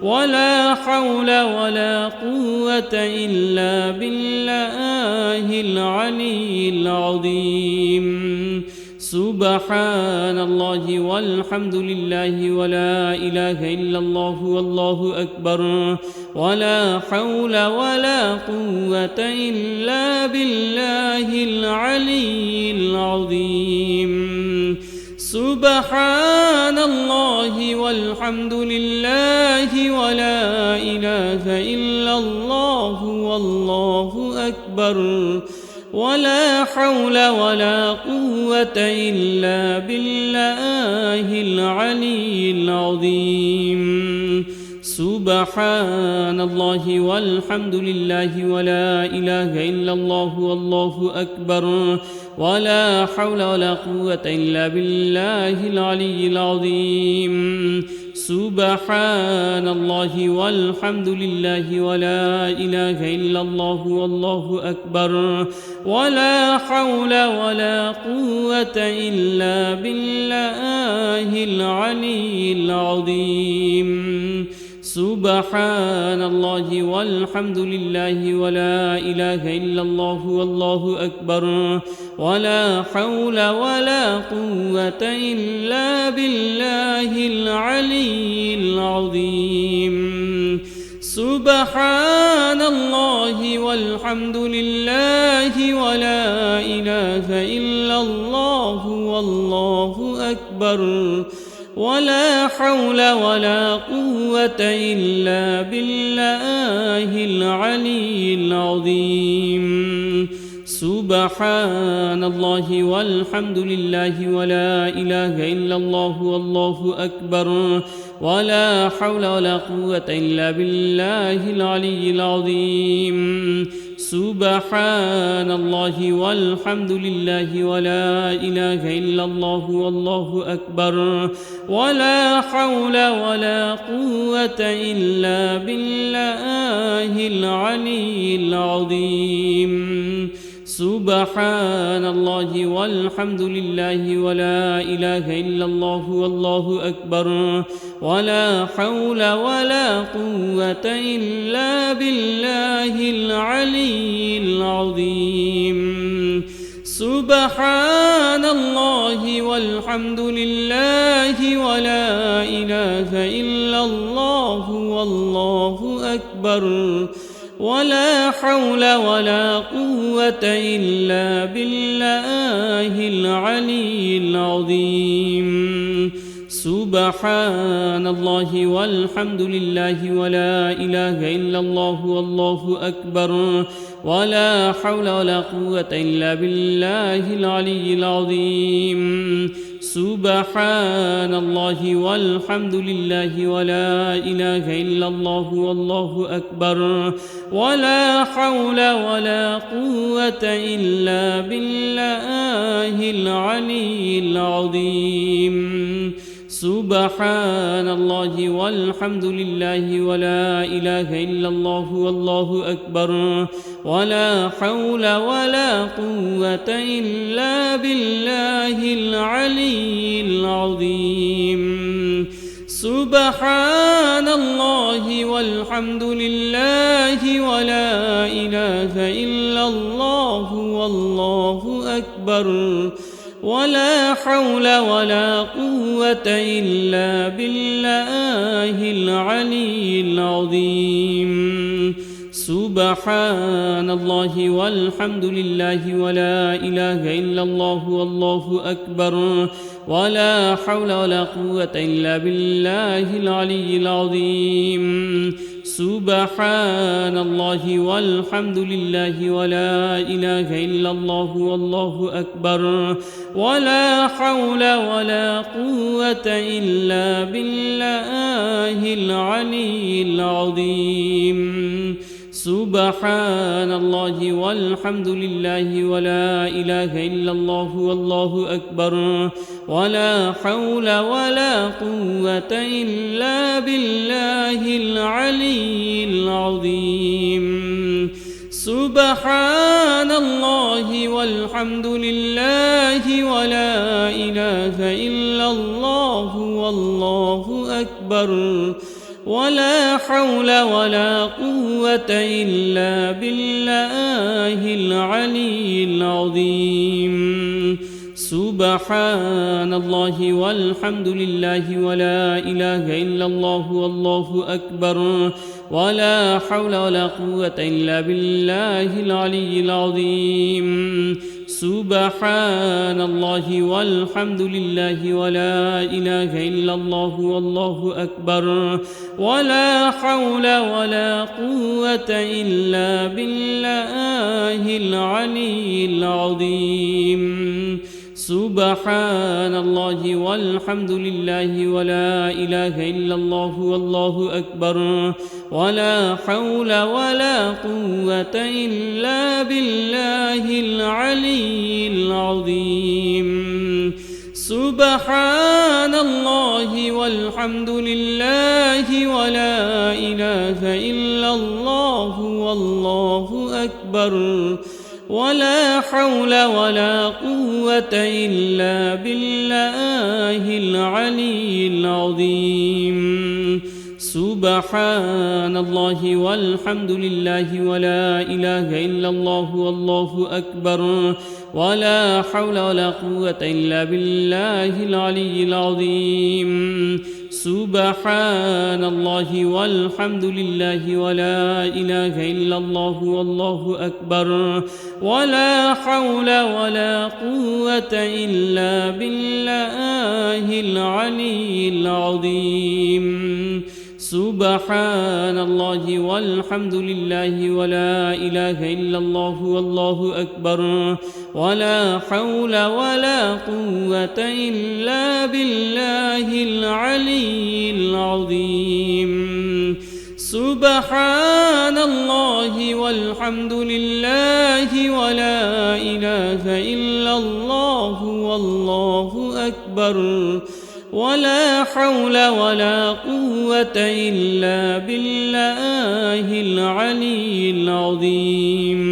A: ولا حول ولا قوة إلا بالله العلي العظيم سبحان الله والحمد لله ولا إله إلا الله والله أكبر ولا حول ولا قوة إلا بالله العلي العظيم سبحان الله والحمد لله ولا إله إلا الله والله أكبر ولا حول ولا قوة إلا بالله العلي العظيم سبحان الله والحمد لله ولا إله إلا الله والله أكبر ولا حول ولا قوة إلا بالله العلي العظيم سبحان الله والحمد لله ولا إله إلا الله والله أكبر ولا حول ولا قوة إلا بالله العلي العظيم سبحان الله والحمد لله ولا إله إلا الله والله أكبر ولا حول ولا قوة إلا بالله العلي العظيم سبحان الله والحمد لله ولا إله إلا الله والله أكبر ولا حول ولا قوة إلا بالله العلي العظيم سبحان الله والحمد لله ولا إله إلا الله والله أكبر ولا حول ولا قوة إلا بالله العلي العظيم سبحان الله والحمد لله ولا إله إلا الله والله أكبر ولا حول ولا قوة إلا بالله العلي العظيم سبحان الله والحمد لله ولا إله إلا الله والله أكبر ولا حول ولا قوة إلا بالله العلي العظيم سبحان الله والحمد لله ولا إله إلا الله والله أكبر ولا حول ولا قوة إلا بالله العلي العظيم سبحان الله والحمد لله ولا إله إلا الله والله أكبر ولا حول ولا قوة إلا بالله العلي العظيم سبحان الله والحمد لله ولا إله إلا الله والله أكبر ولا حول ولا قوة إلا بالله العلي العظيم سبحان الله والحمد لله ولا إله إلا الله والله أكبر ولا حول ولا قوة إلا بالله العلي العظيم سبحان الله والحمد لله ولا إله إلا الله والله أكبر ولا حول ولا قوة إلا بالله العلي العظيم سبحان الله والحمد لله ولا إله إلا الله والله أكبر ولا حول ولا قوة إلا بالله العلي العظيم سبحان الله والحمد لله ولا إله إلا الله والله أكبر ولا حول ولا قوة إلا بالله العلي العظيم سبحان الله والحمد لله ولا إله إلا الله والله أكبر ولا حول ولا قوة إلا بالله العلي العظيم سبحان الله والحمد لله ولا إله إلا الله والله أكبر ولا حول ولا قوة إلا بالله العلي العظيم سبحان الله والحمد لله ولا إله إلا الله والله أكبر ولا حول ولا قوة إلا بالله العلي العظيم سبحان الله والحمد لله ولا إله إلا الله والله أكبر ولا حول ولا قوة إلا بالله العلي العظيم سبحان الله والحمد لله ولا إله إلا الله والله أكبر ولا حول ولا قوة إلا بالله العلي العظيم سبحان الله والحمد لله ولا إله إلا الله والله أكبر ولا حول ولا قوة إلا بالله العلي العظيم سبحان الله والحمد لله ولا إله إلا الله والله أكبر ولا حول ولا قوة إلا بالله العلي العظيم سبحان الله والحمد لله ولا إله إلا الله والله أكبر ولا حول ولا قوة إلا بالله العلي العظيم سبحان الله والحمد لله ولا إله إلا الله والله أكبر ولا حول ولا قوة إلا بالله العلي العظيم سبحان الله والحمد لله ولا إله إلا الله والله أكبر ولا حول ولا قوة إلا بالله العلي العظيم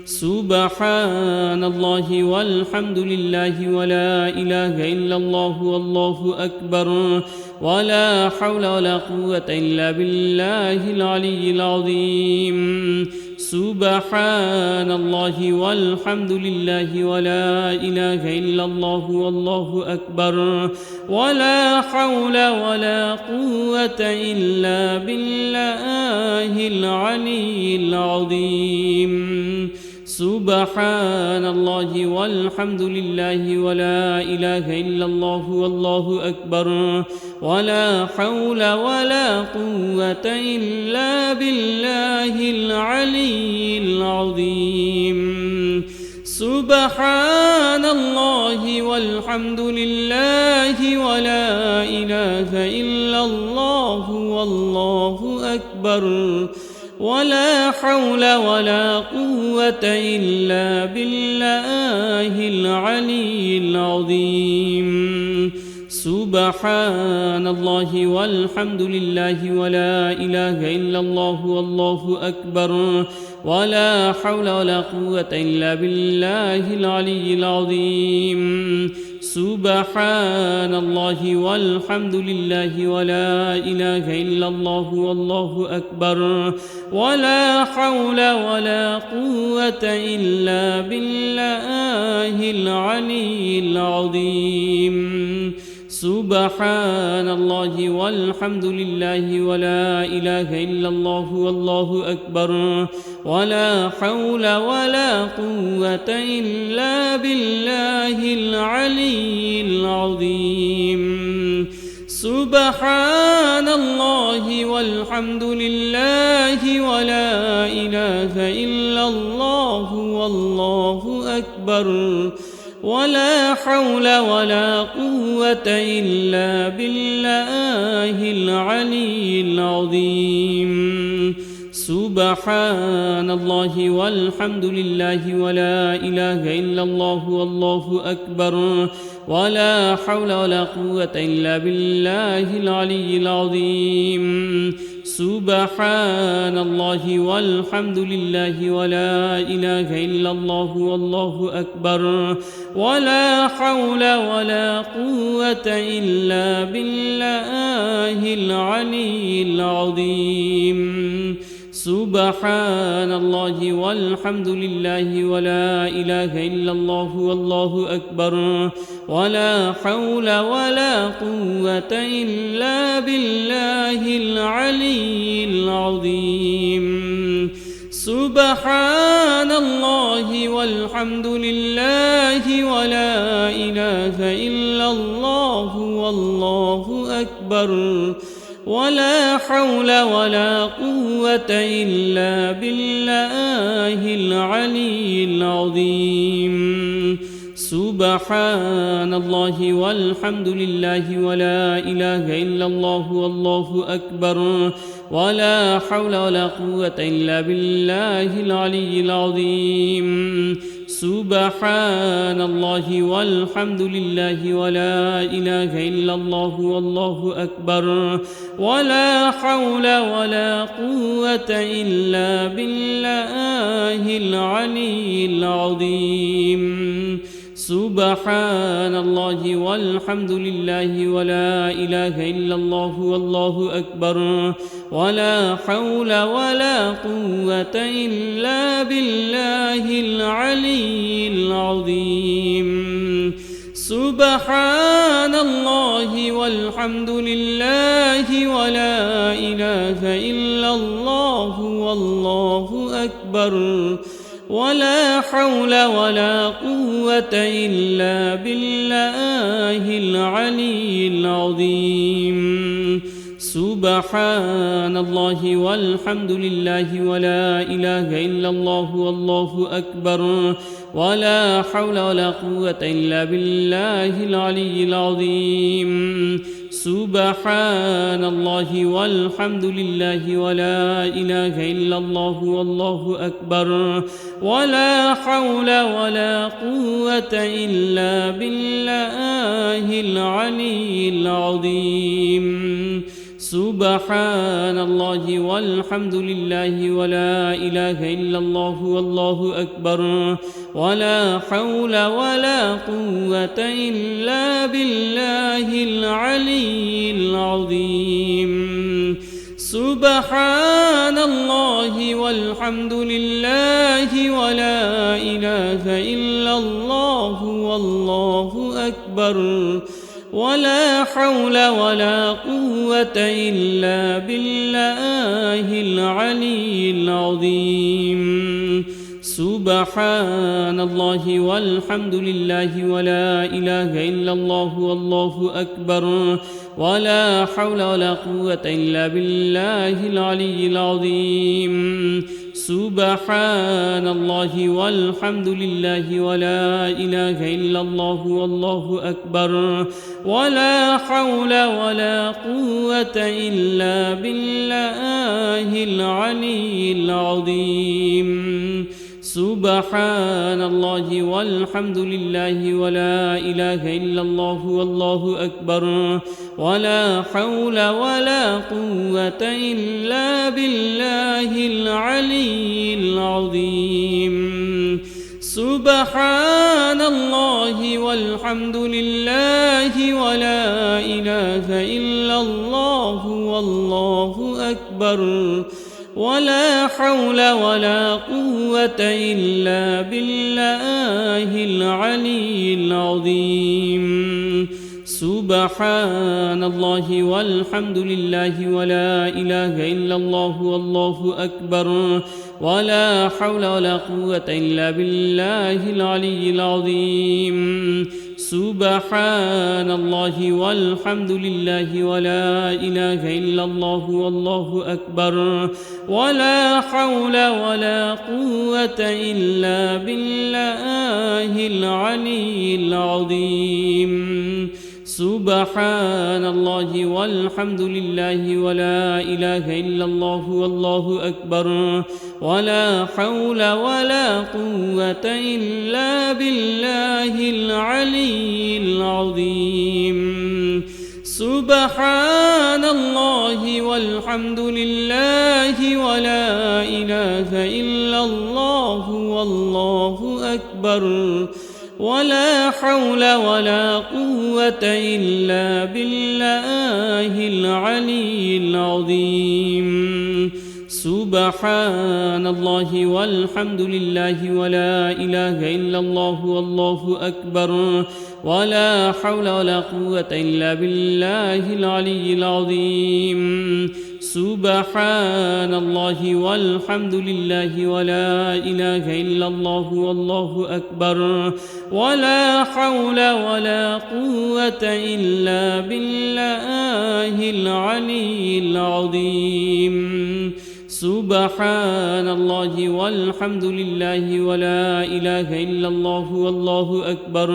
A: سبحان الله والحمد لله ولا إله إلا الله والله أكبر ولا حول ولا قوة إلا بالله العلي العظيم سبحان الله والحمد لله ولا إله إلا الله والله أكبر ولا حول ولا قوة إلا بالله العلي العظيم سبحان الله والحمد لله ولا إله إلا الله والله أكبر ولا حول ولا قوة إلا بالله العلي العظيم سبحان الله والحمد لله ولا إله إلا الله والله أكبر ولا حول ولا قوة إلا بالله العلي العظيم سبحان الله والحمد لله ولا إله إلا الله والله أكبر ولا حول ولا قوة إلا بالله العلي العظيم سبحان الله والحمد لله ولا إله إلا الله والله أكبر ولا حول ولا قوة إلا بالله العلي العظيم سبحان الله والحمد لله ولا إله إلا الله والله أكبر ولا حول ولا قوة إلا بالله العلي العظيم سبحان الله والحمد لله ولا إله إلا الله والله أكبر ولا حول ولا قوة إلا بالله العلي العظيم سبحان الله والحمد لله ولا إله إلا الله والله أكبر ولا حول ولا قوة إلا بالله العلي العظيم سبحان الله والحمد لله ولا إله إلا الله والله أكبر ولا حول ولا قوة إلا بالله العلي العظيم سبحان الله والحمد لله ولا إله إلا الله والله أكبر ولا حول ولا قوة إلا بالله العلي العظيم سبحان الله والحمد لله ولا إله إلا الله والله أكبر ولا حول ولا قوة إلا بالله العلي العظيم سبحان الله والحمد لله ولا إله إلا الله والله أكبر ولا حول ولا قوة إلا بالله العلي العظيم سبحان الله والحمد لله ولا إله إلا الله والله أكبر ولا حول ولا قوة إلا بالله العلي العظيم سبحان الله والحمد لله ولا إله إلا الله والله أكبر ولا حول ولا قوة إلا بالله العلي العظيم سبحان الله والحمد لله ولا إله إلا الله والله أكبر ولا حول ولا قوة إلا بالله العلي العظيم سبحان الله والحمد لله ولا إله إلا الله والله أكبر ولا حول ولا قوة إلا بالله العلي العظيم سبحان الله والحمد لله ولا إله إلا الله والله أكبر ولا حول ولا قوة إلا بالله العلي العظيم سبحان الله والحمد لله ولا إله إلا الله والله أكبر ولا حول ولا قوة إلا بالله العلي العظيم سبحان الله والحمد لله ولا إله إلا الله والله أكبر ولا حول ولا قوة إلا بالله العلي العظيم سبحان الله والحمد لله ولا إله إلا الله والله أكبر ولا حول ولا قوة إلا بالله العلي العظيم سبحان الله والحمد لله ولا إله إلا الله والله أكبر ولا حول ولا قوة إلا بالله العلي العظيم سبحان الله والحمد لله ولا إله إلا الله والله أكبر ولا حول ولا قوة إلا بالله العلي العظيم سبحان الله والحمد لله ولا إله إلا الله والله أكبر ولا حول ولا قوة إلا بالله العلي العظيم سبحان الله والحمد لله ولا إله إلا الله والله أكبر ولا حول ولا قوة إلا بالله العلي العظيم سبحان الله والحمد لله ولا إله إلا الله والله أكبر ولا حول ولا قوة إلا بالله العلي العظيم سبحان الله والحمد لله ولا إله إلا الله والله أكبر ولا حول ولا قوة إلا بالله العلي العظيم سبحان الله والحمد لله ولا إله إلا الله والله أكبر ولا حول ولا قوة إلا بالله العلي العظيم سبحان الله والحمد لله ولا إله إلا الله والله أكبر ولا حول ولا قوة إلا بالله العلي العظيم سبحان الله والحمد لله ولا إله إلا الله والله أكبر ولا حول ولا قوة إلا بالله العلي العظيم سبحان الله والحمد لله ولا إله إلا الله والله أكبر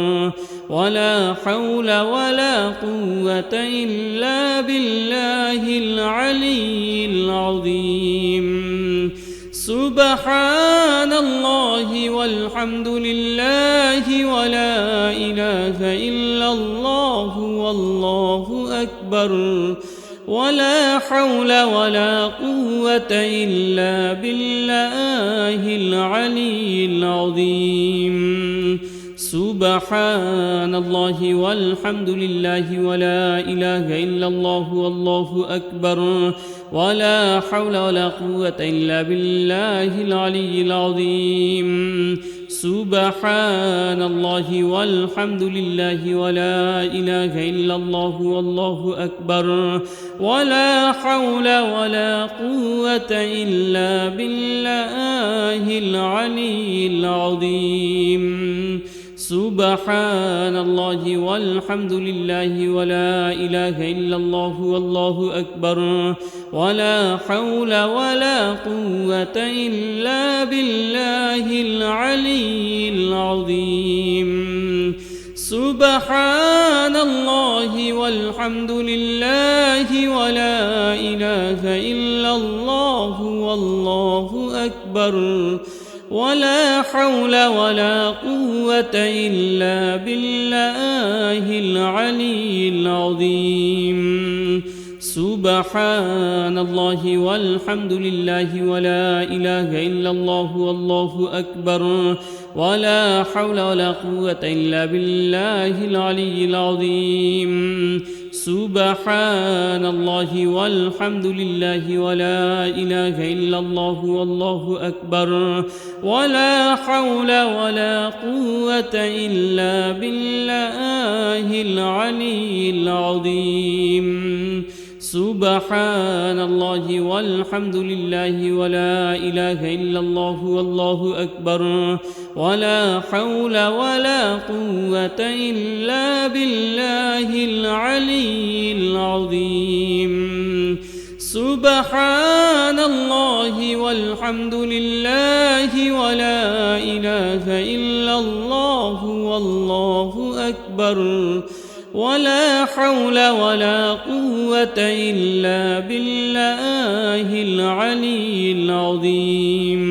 A: ولا حول ولا قوة إلا بالله العلي العظيم سبحان الله والحمد لله ولا إله إلا الله والله أكبر ولا حول ولا قوة إلا بالله العلي العظيم سبحان الله والحمد لله ولا إله إلا الله والله أكبر ولا حول ولا قوة إلا بالله العلي العظيم سبحان الله والحمد لله ولا إله إلا الله والله أكبر ولا حول ولا قوة إلا بالله العلي العظيم سبحان الله والحمد لله ولا إله إلا الله والله أكبر ولا حول ولا قوة إلا بالله العلي العظيم سبحان الله والحمد لله ولا إله إلا الله والله أكبر ولا حول ولا قوة إلا بالله العلي العظيم سبحان الله والحمد لله ولا إله إلا الله والله أكبر ولا حول ولا قوة إلا بالله العلي العظيم سبحان الله والحمد لله ولا إله إلا الله والله أكبر ولا حول ولا قوة إلا بالله العلي العظيم سبحان الله والحمد لله ولا إله إلا الله والله أكبر ولا حول ولا قوة إلا بالله العلي العظيم سبحان الله والحمد لله ولا إله إلا الله والله أكبر ولا حول ولا قوة إلا بالله العلي العظيم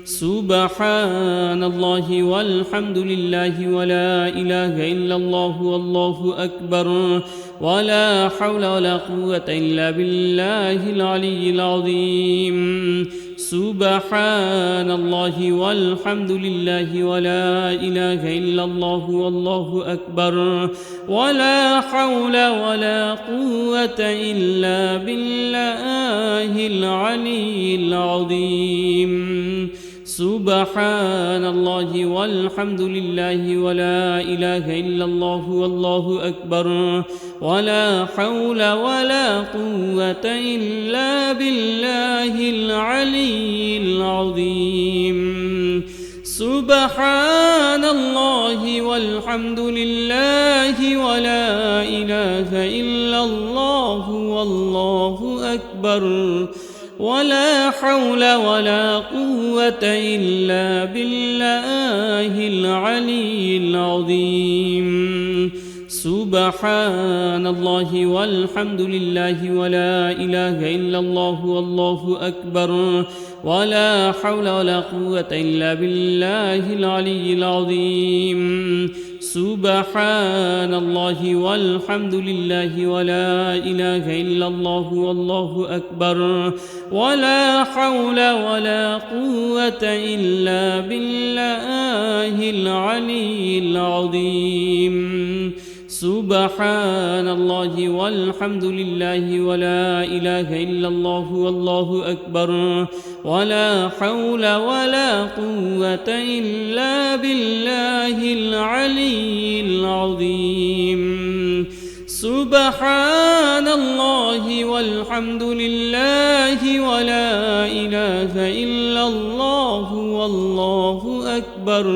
A: سبحان الله والحمد لله ولا إله إلا الله والله أكبر ولا حول ولا قوة إلا بالله العلي العظيم سبحان الله والحمد لله ولا إله إلا الله والله أكبر ولا حول ولا قوة إلا بالله العلي العظيم سبحان الله والحمد لله ولا إله إلا الله والله أكبر ولا حول ولا قوة إلا بالله العلي العظيم سبحان الله والحمد لله ولا إله إلا الله والله أكبر ولا حول ولا قوة إلا بالله العلي العظيم سبحان الله والحمد لله ولا إله إلا الله والله أكبر ولا حول ولا قوة إلا بالله العلي العظيم سبحان الله والحمد لله ولا إله إلا الله والله أكبر ولا حول ولا قوة إلا بالله العلي العظيم سبحان الله والحمد لله ولا إله إلا الله والله أكبر ولا حول ولا قوة إلا بالله العلي العظيم سبحان الله والحمد لله ولا إله إلا الله والله أكبر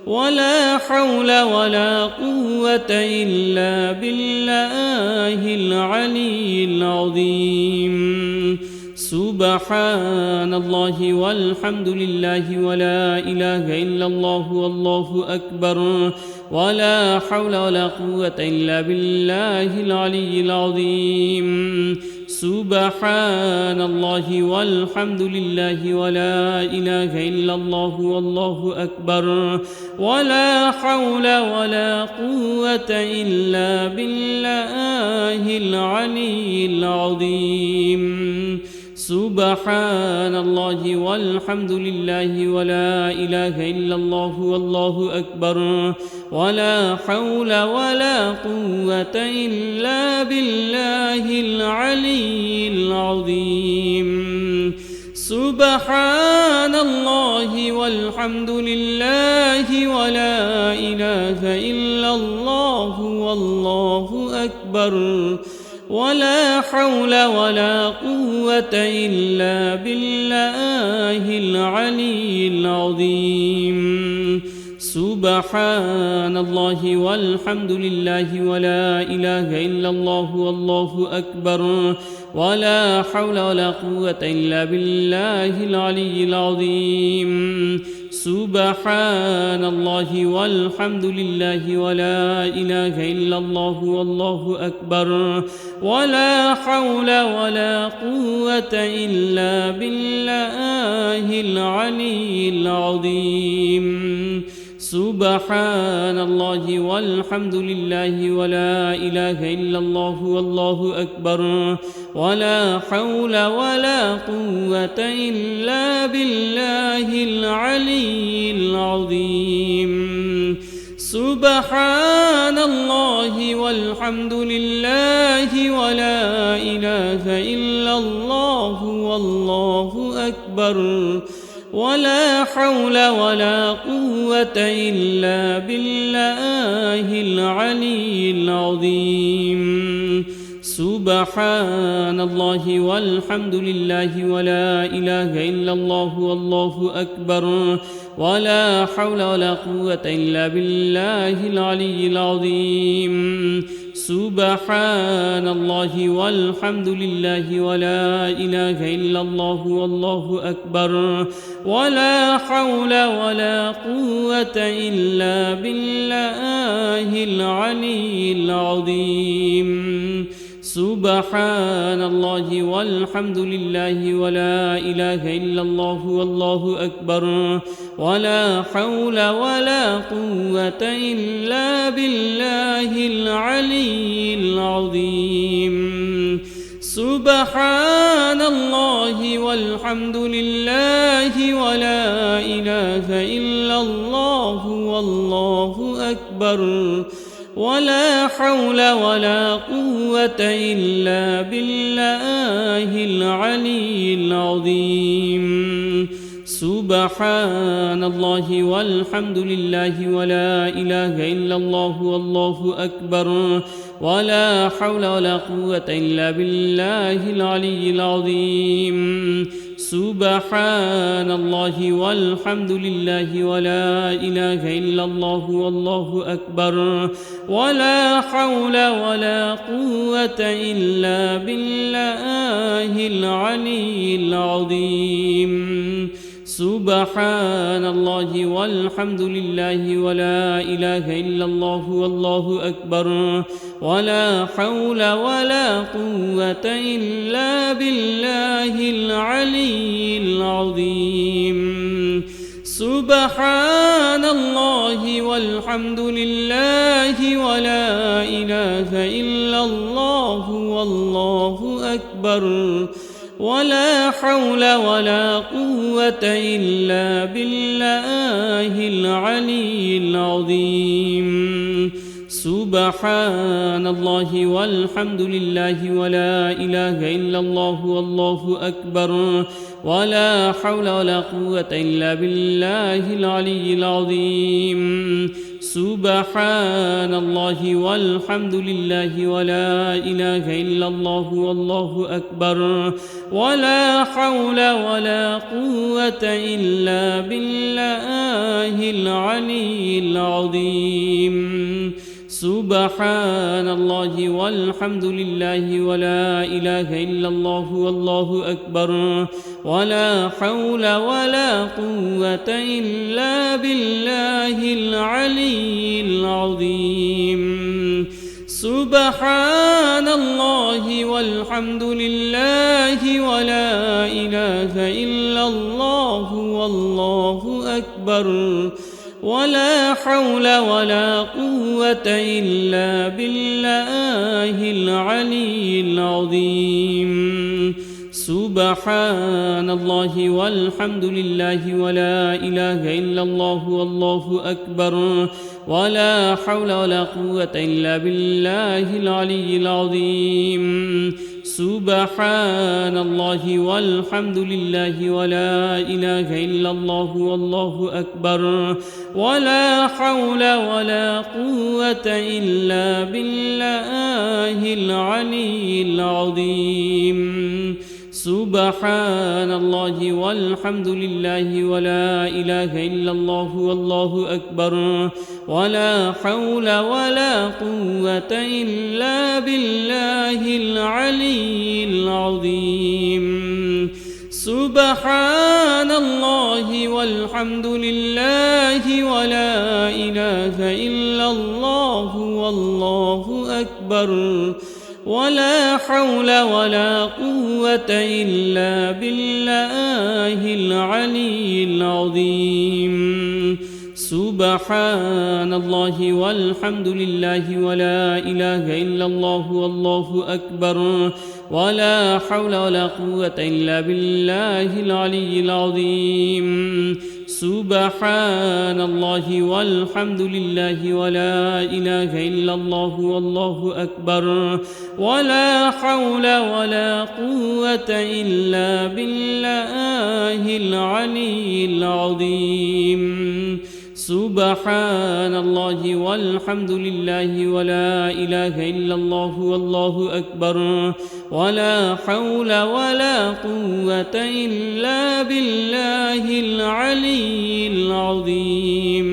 A: ولا حول ولا قوة إلا بالله العلي العظيم سبحان الله والحمد لله ولا إله إلا الله والله أكبر ولا حول ولا قوة إلا بالله العلي العظيم سبحان الله والحمد لله ولا إله إلا الله والله أكبر ولا حول ولا قوة إلا بالله العلي العظيم سبحان الله والحمد لله ولا إله إلا الله والله أكبر ولا حول ولا قوة إلا بالله العلي العظيم سبحان الله والحمد لله ولا إله إلا الله والله أكبر ولا حول ولا قوة إلا بالله العلي العظيم سبحان الله والحمد لله ولا إله إلا الله والله أكبر ولا حول ولا قوة إلا بالله العلي العظيم سبحان الله والحمد لله ولا إله إلا الله والله أكبر ولا حول ولا قوة إلا بالله العلي العظيم سبحان الله والحمد لله ولا إله إلا الله والله أكبر ولا حول ولا قوة إلا بالله العلي العظيم سبحان الله والحمد لله ولا إله إلا الله والله أكبر ولا حول ولا قوة إلا بالله العلي العظيم سبحان الله والحمد لله ولا إله إلا الله والله أكبر ولا حول ولا قوة إلا بالله العلي العظيم سبحان الله والحمد لله ولا إله إلا الله والله أكبر ولا حول ولا قوة إلا بالله العلي العظيم سبحان الله والحمد لله ولا إله إلا الله والله أكبر ولا حول ولا قوة إلا بالله العلي العظيم سبحان الله والحمد لله ولا إله إلا الله والله أكبر ولا حول ولا قوة إلا بالله العلي العظيم سبحان الله والحمد لله ولا إله إلا الله والله أكبر ولا حول ولا قوة إلا بالله العلي العظيم سبحان الله والحمد لله ولا إله إلا الله والله أكبر ولا حول ولا قوة إلا بالله العلي العظيم سبحان الله والحمد لله ولا إله إلا الله والله أكبر ولا حول ولا قوة إلا بالله العلي العظيم سبحان الله والحمد لله ولا إله إلا الله والله أكبر ولا حول ولا قوة إلا بالله العلي العظيم سبحان الله والحمد لله ولا إله إلا الله والله أكبر ولا حول ولا قوة إلا بالله العلي العظيم سبحان الله والحمد لله ولا إله إلا الله والله أكبر ولا حول ولا قوة إلا بالله العلي العظيم سبحان الله والحمد لله ولا إله إلا الله والله أكبر ولا حول ولا قوة إلا بالله العلي العظيم سبحان الله والحمد لله ولا إله إلا الله والله أكبر ولا حول ولا قوة إلا بالله العلي العظيم سبحان الله والحمد لله ولا إله إلا الله والله أكبر ولا حول ولا قوة إلا بالله العلي العظيم سبحان الله والحمد لله ولا إله إلا الله والله أكبر ولا حول ولا قوة إلا بالله العلي العظيم سبحان الله والحمد لله ولا إله إلا الله والله أكبر ولا حول ولا قوة إلا بالله العلي العظيم سبحان الله والحمد لله ولا إله إلا الله والله أكبر ولا حول ولا قوة إلا بالله العلي العظيم سبحان الله والحمد لله ولا إله إلا الله والله أكبر ولا حول ولا قوة إلا بالله العلي العظيم سبحان الله والحمد لله ولا إله إلا الله والله أكبر ولا حول ولا قوة إلا بالله العلي العظيم سبحان الله والحمد لله ولا إله إلا الله والله أكبر ولا حول ولا قوة إلا بالله العلي العظيم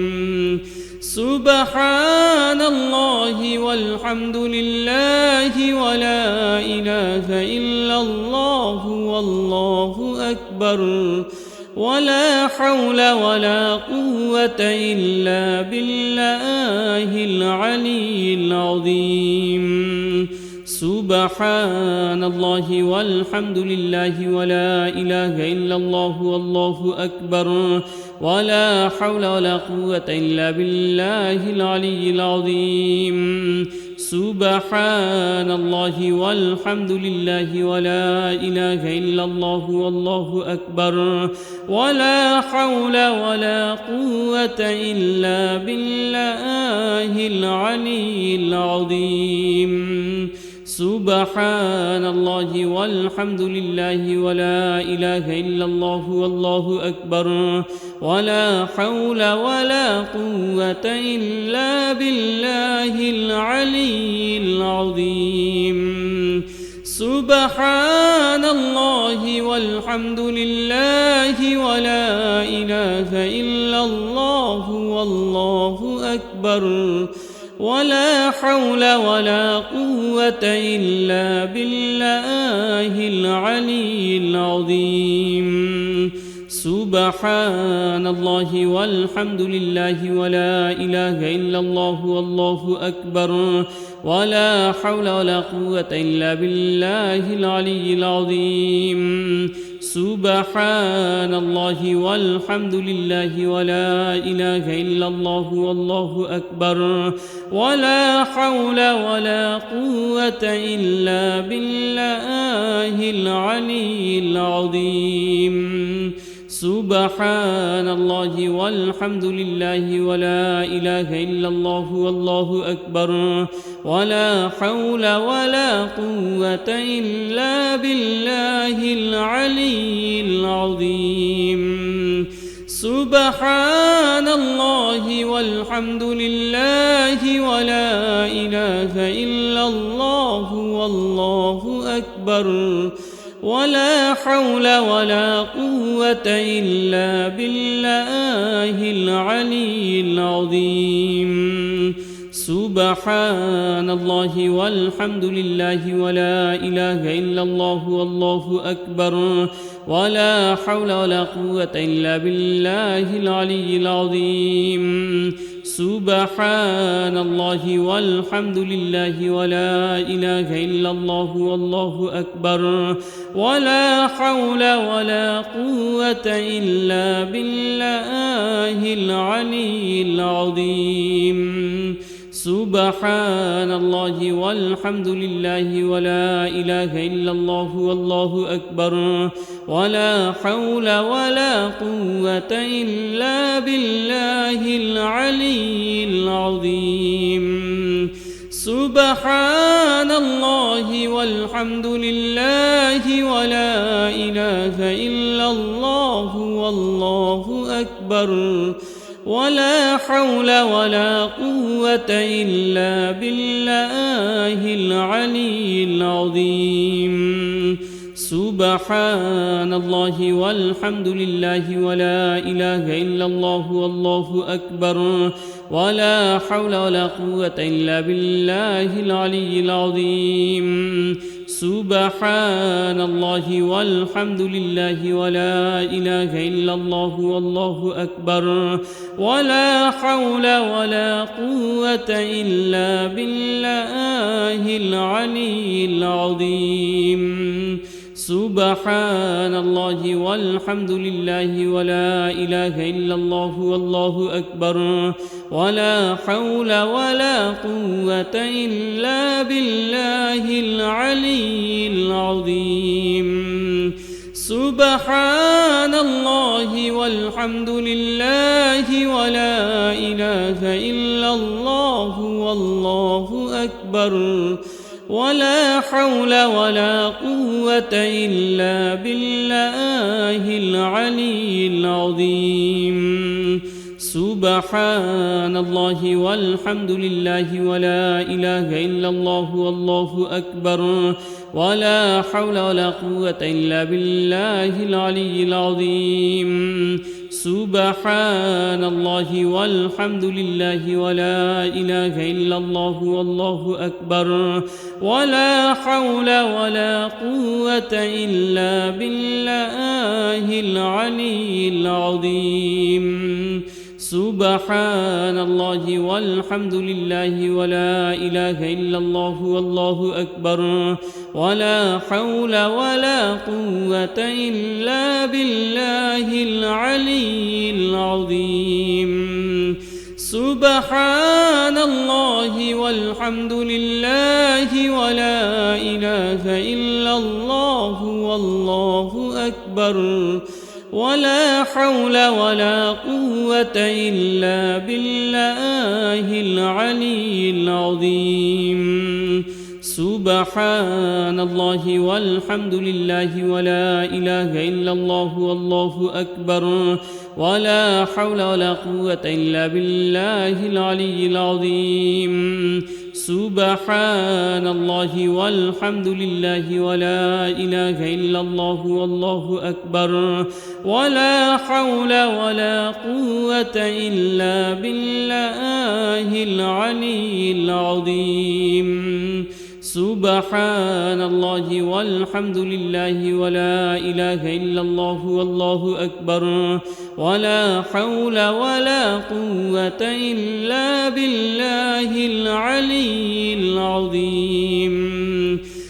A: سبحان الله والحمد لله ولا إله إلا الله والله أكبر ولا حول ولا قوة إلا بالله العلي العظيم سبحان الله والحمد لله ولا إله إلا الله والله أكبر ولا حول ولا قوة إلا بالله العلي العظيم سبحان الله والحمد لله ولا إله إلا الله والله أكبر ولا حول ولا قوة إلا بالله العلي العظيم سبحان الله والحمد لله ولا إله إلا الله والله أكبر ولا حول ولا قوة إلا بالله العلي العظيم سبحان الله والحمد لله ولا إله إلا الله والله أكبر ولا حول ولا قوة إلا بالله العلي العظيم سبحان الله والحمد لله ولا إله إلا الله والله أكبر ولا حول ولا قوة إلا بالله العلي العظيم سبحان الله والحمد لله ولا إله إلا الله والله أكبر ولا حول ولا قوة إلا بالله العلي العظيم سبحان الله والحمد لله ولا إله إلا الله والله أكبر ولا حول ولا قوة إلا بالله العلي العظيم سبحان الله والحمد لله ولا إله إلا الله والله أكبر ولا حول ولا قوة إلا بالله العلي العظيم سبحان الله والحمد لله ولا إله إلا الله والله أكبر ولا حول ولا قوة إلا بالله العلي العظيم سبحان الله والحمد لله ولا إله إلا الله والله أكبر ولا حول ولا قوة إلا بالله العلي العظيم سبحان الله والحمد لله ولا إله إلا الله والله أكبر ولا حول ولا قوة إلا بالله العلي العظيم سبحان الله والحمد لله ولا إله إلا الله والله أكبر ولا حول ولا قوة إلا بالله العلي العظيم سبحان الله والحمد لله ولا إله إلا الله والله أكبر ولا حول ولا قوة إلا بالله العلي العظيم سبحان الله والحمد لله ولا إله إلا الله والله أكبر ولا حول ولا قوة إلا بالله العلي العظيم سبحان الله والحمد لله ولا إله إلا الله والله أكبر ولا حول ولا قوة إلا بالله العلي العظيم سبحان الله والحمد لله ولا إله إلا الله والله أكبر ولا حول ولا قوة إلا بالله العلي العظيم سبحان الله والحمد لله ولا إله إلا الله والله أكبر ولا حول ولا قوة إلا بالله العلي العظيم سبحان الله والحمد لله ولا إله إلا الله والله أكبر ولا حول ولا قوة إلا بالله العلي العظيم سبحان الله والحمد لله ولا إله إلا الله والله أكبر ولا حول ولا قوة إلا بالله العلي العظيم سبحان الله والحمد لله ولا إله إلا الله والله أكبر ولا حول ولا قوة إلا بالله العلي العظيم سبحان الله والحمد لله ولا إله إلا الله والله أكبر ولا حول ولا قوة إلا بالله العلي العظيم سبحان الله والحمد لله ولا إله إلا الله والله أكبر ولا حول ولا قوة إلا بالله العلي العظيم سبحان الله والحمد لله ولا إله إلا الله والله أكبر ولا حول ولا قوة إلا بالله العلي العظيم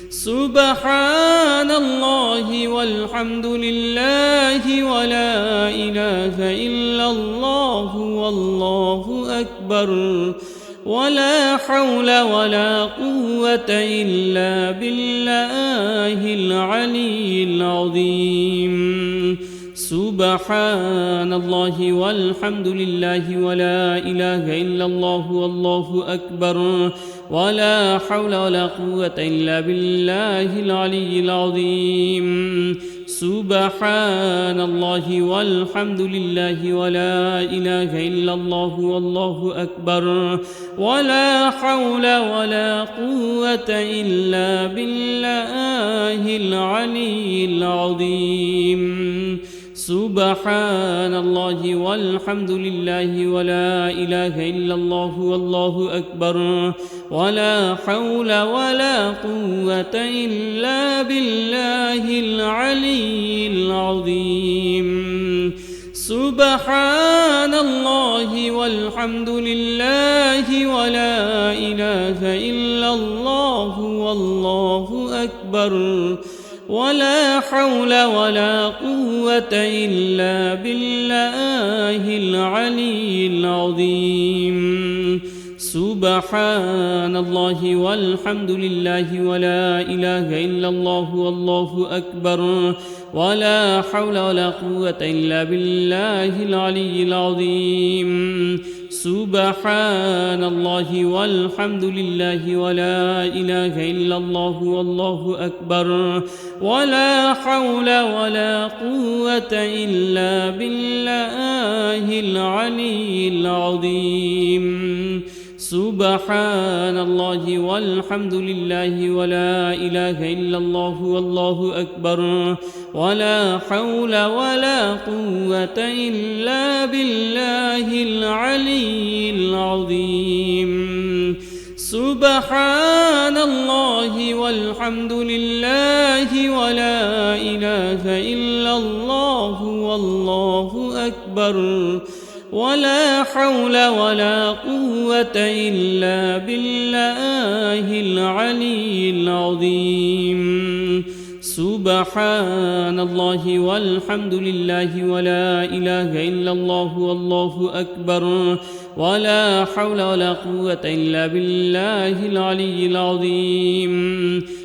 A: سبحان الله والحمد لله ولا إله إلا الله والله أكبر ولا حول ولا قوة إلا بالله العلي العظيم سبحان الله والحمد لله ولا إله إلا الله والله أكبر ولا حول ولا قوة إلا بالله العلي العظيم سبحان الله والحمد لله ولا إله إلا الله والله أكبر ولا حول ولا قوة إلا بالله العلي العظيم سبحان الله والحمد لله ولا إله إلا الله والله أكبر ولا حول ولا قوة إلا بالله العلي العظيم سبحان الله والحمد لله ولا إله إلا الله والله أكبر ولا حول ولا قوة إلا بالله العلي العظيم سبحان الله والحمد لله ولا إله إلا الله والله أكبر ولا حول ولا قوة إلا بالله العلي العظيم سبحان الله والحمد لله ولا إله إلا الله والله أكبر ولا حول ولا قوة إلا بالله العلي العظيم سبحان الله والحمد لله ولا إله إلا الله والله أكبر ولا حول ولا قوة إلا بالله العلي العظيم سبحان الله والحمد لله ولا إله إلا الله والله أكبر ولا حول ولا قوة إلا بالله العلي العظيم سبحان الله والحمد لله ولا إله إلا الله والله أكبر ولا حول ولا قوة إلا بالله العلي العظيم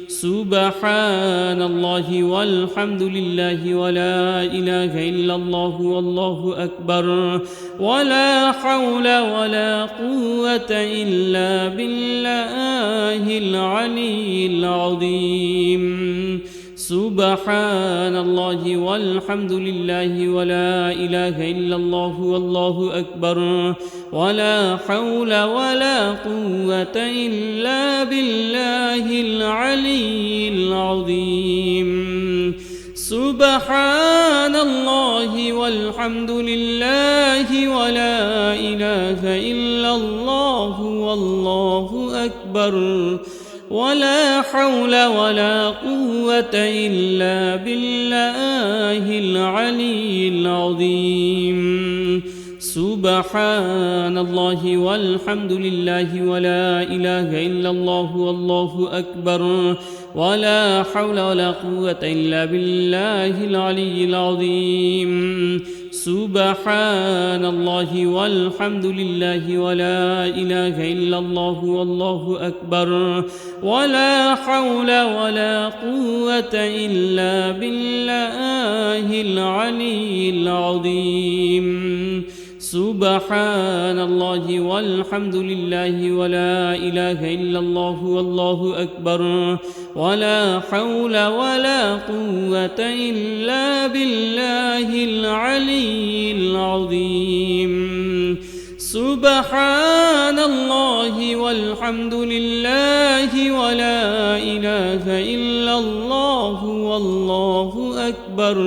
A: سبحان الله والحمد لله ولا إله إلا الله والله أكبر ولا حول ولا قوة إلا بالله العلي العظيم سبحان الله والحمد لله ولا إله إلا الله والله أكبر ولا حول ولا قوة إلا بالله العلي العظيم سبحان الله والحمد لله ولا إله إلا الله والله أكبر ولا حول ولا قوة إلا بالله العلي العظيم سبحان الله والحمد لله ولا إله إلا الله والله أكبر ولا حول ولا قوة إلا بالله العلي العظيم سبحان الله والحمد لله ولا إله إلا الله والله أكبر ولا حول ولا قوة إلا بالله العلي العظيم سبحان الله والحمد لله ولا إله إلا الله والله أكبر ولا حول ولا قوة إلا بالله العلي العظيم سبحان الله والحمد لله ولا إله إلا الله والله أكبر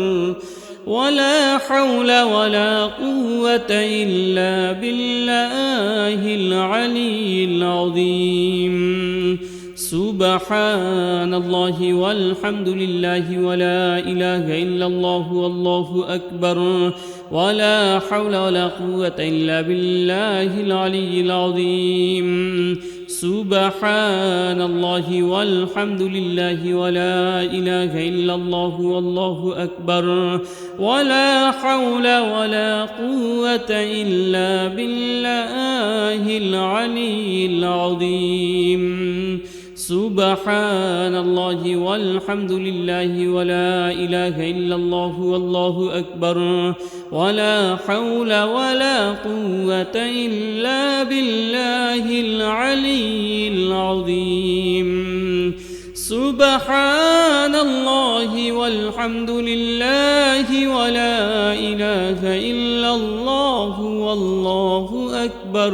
A: ولا حول ولا قوة إلا بالله العلي العظيم سبحان الله والحمد لله ولا إله إلا الله والله أكبر ولا حول ولا قوة إلا بالله العلي العظيم سبحان الله والحمد لله ولا إله إلا الله والله أكبر ولا حول ولا قوة إلا بالله العلي العظيم سبحان الله والحمد لله ولا إله إلا الله والله أكبر ولا حول ولا قوة إلا بالله العلي العظيم سبحان الله والحمد لله ولا إله إلا الله والله أكبر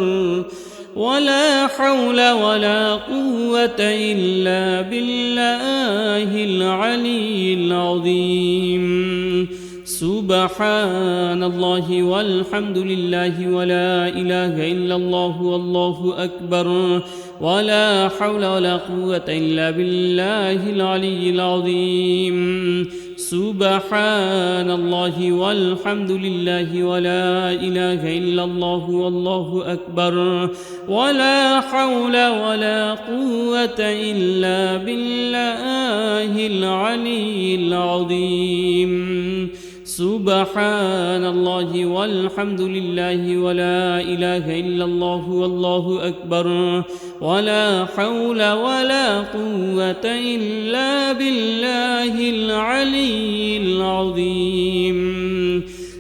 A: ولا حول ولا قوة إلا بالله العلي العظيم سبحان الله والحمد لله ولا إله إلا الله والله أكبر ولا حول ولا قوة إلا بالله العلي العظيم سبحان الله والحمد لله ولا إله إلا الله والله أكبر ولا حول ولا قوة إلا بالله العلي العظيم سبحان الله والحمد لله ولا إله إلا الله والله أكبر ولا حول ولا قوة إلا بالله العلي العظيم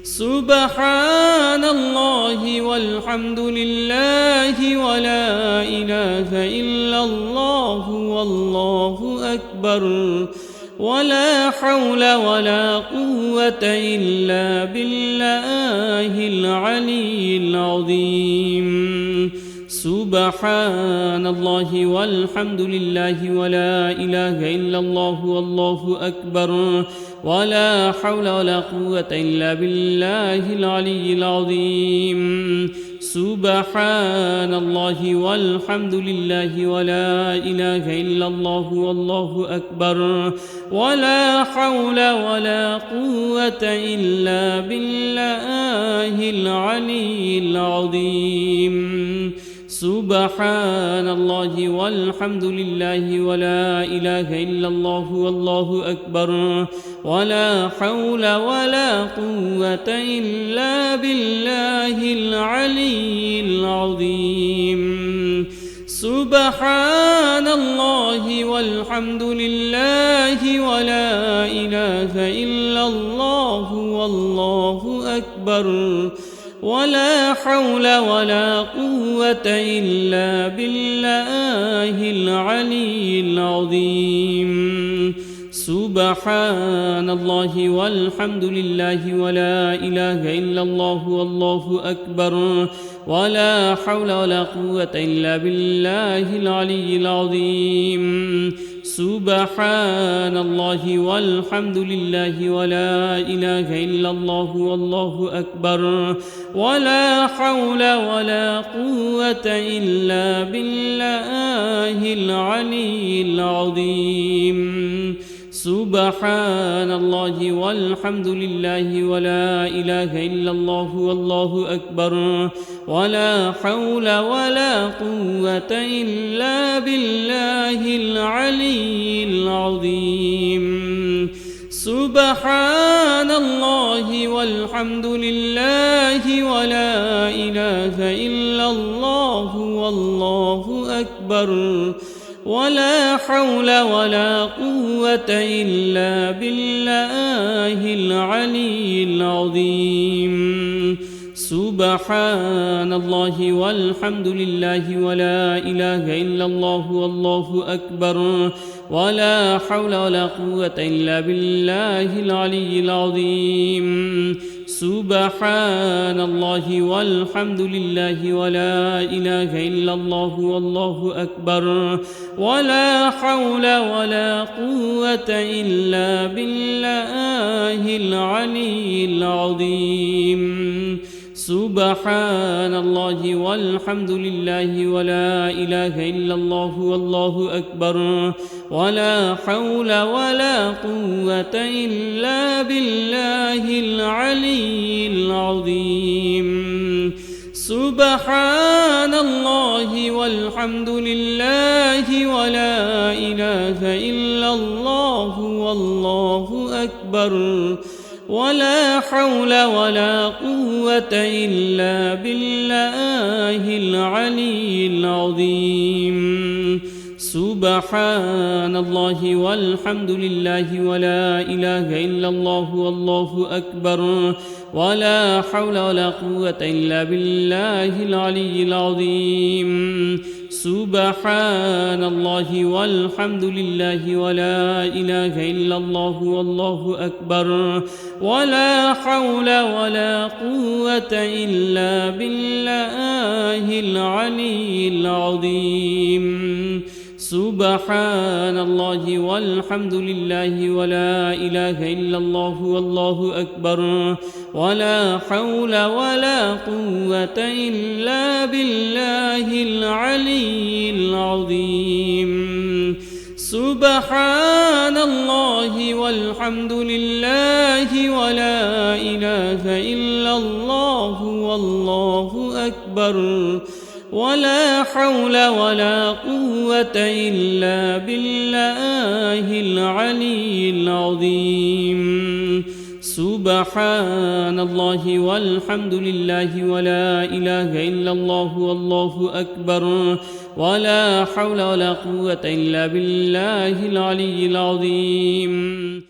A: سبحان الله والحمد لله ولا إله إلا الله والله أكبر ولا حول ولا قوة إلا بالله العلي العظيم سبحان الله والحمد لله ولا إله إلا الله والله أكبر ولا حول ولا قوة إلا بالله العلي العظيم سبحان الله والحمد لله ولا إله إلا الله والله أكبر ولا حول ولا قوة إلا بالله العلي العظيم سبحان الله والحمد لله ولا إله إلا الله والله أكبر ولا حول ولا قوة إلا بالله العلي العظيم سبحان الله والحمد لله ولا إله إلا الله والله أكبر ولا حول ولا قوة إلا بالله العلي العظيم سبحان الله والحمد لله ولا إله إلا الله والله أكبر ولا حول ولا قوة إلا بالله العلي العظيم سبحان الله والحمد لله ولا إله إلا الله والله أكبر ولا حول ولا قوة إلا بالله العلي العظيم سبحان الله والحمد لله ولا إله إلا الله والله أكبر ولا حول ولا قوة إلا بالله العلي العظيم سبحان الله والحمد لله ولا إله إلا الله والله أكبر ولا حول ولا قوة إلا بالله العلي العظيم سبحان الله والحمد لله ولا إله إلا الله والله أكبر ولا حول ولا قوة إلا بالله العلي العظيم سبحان الله والحمد لله ولا إله إلا الله والله أكبر ولا حول ولا قوة إلا بالله العلي العظيم سبحان الله والحمد لله ولا إله إلا الله والله أكبر ولا حول ولا قوة إلا بالله العلي العظيم سبحان الله والحمد لله ولا إله إلا الله والله أكبر ولا حول ولا قوة إلا بالله العلي العظيم سبحان الله والحمد لله ولا إله إلا الله والله أكبر ولا حول ولا قوة إلا بالله العلي العظيم سبحان الله والحمد لله ولا إله إلا الله والله أكبر ولا حول ولا قوة إلا بالله العلي العظيم سبحان الله والحمد لله ولا إله إلا الله والله أكبر ولا حول ولا قوة إلا بالله العلي العظيم سبحان الله والحمد لله ولا إله إلا الله والله أكبر ولا حول ولا قوة إلا بالله العلي العظيم سبحان الله والحمد لله ولا إله إلا الله والله أكبر ولا حول ولا قوة إلا بالله العلي العظيم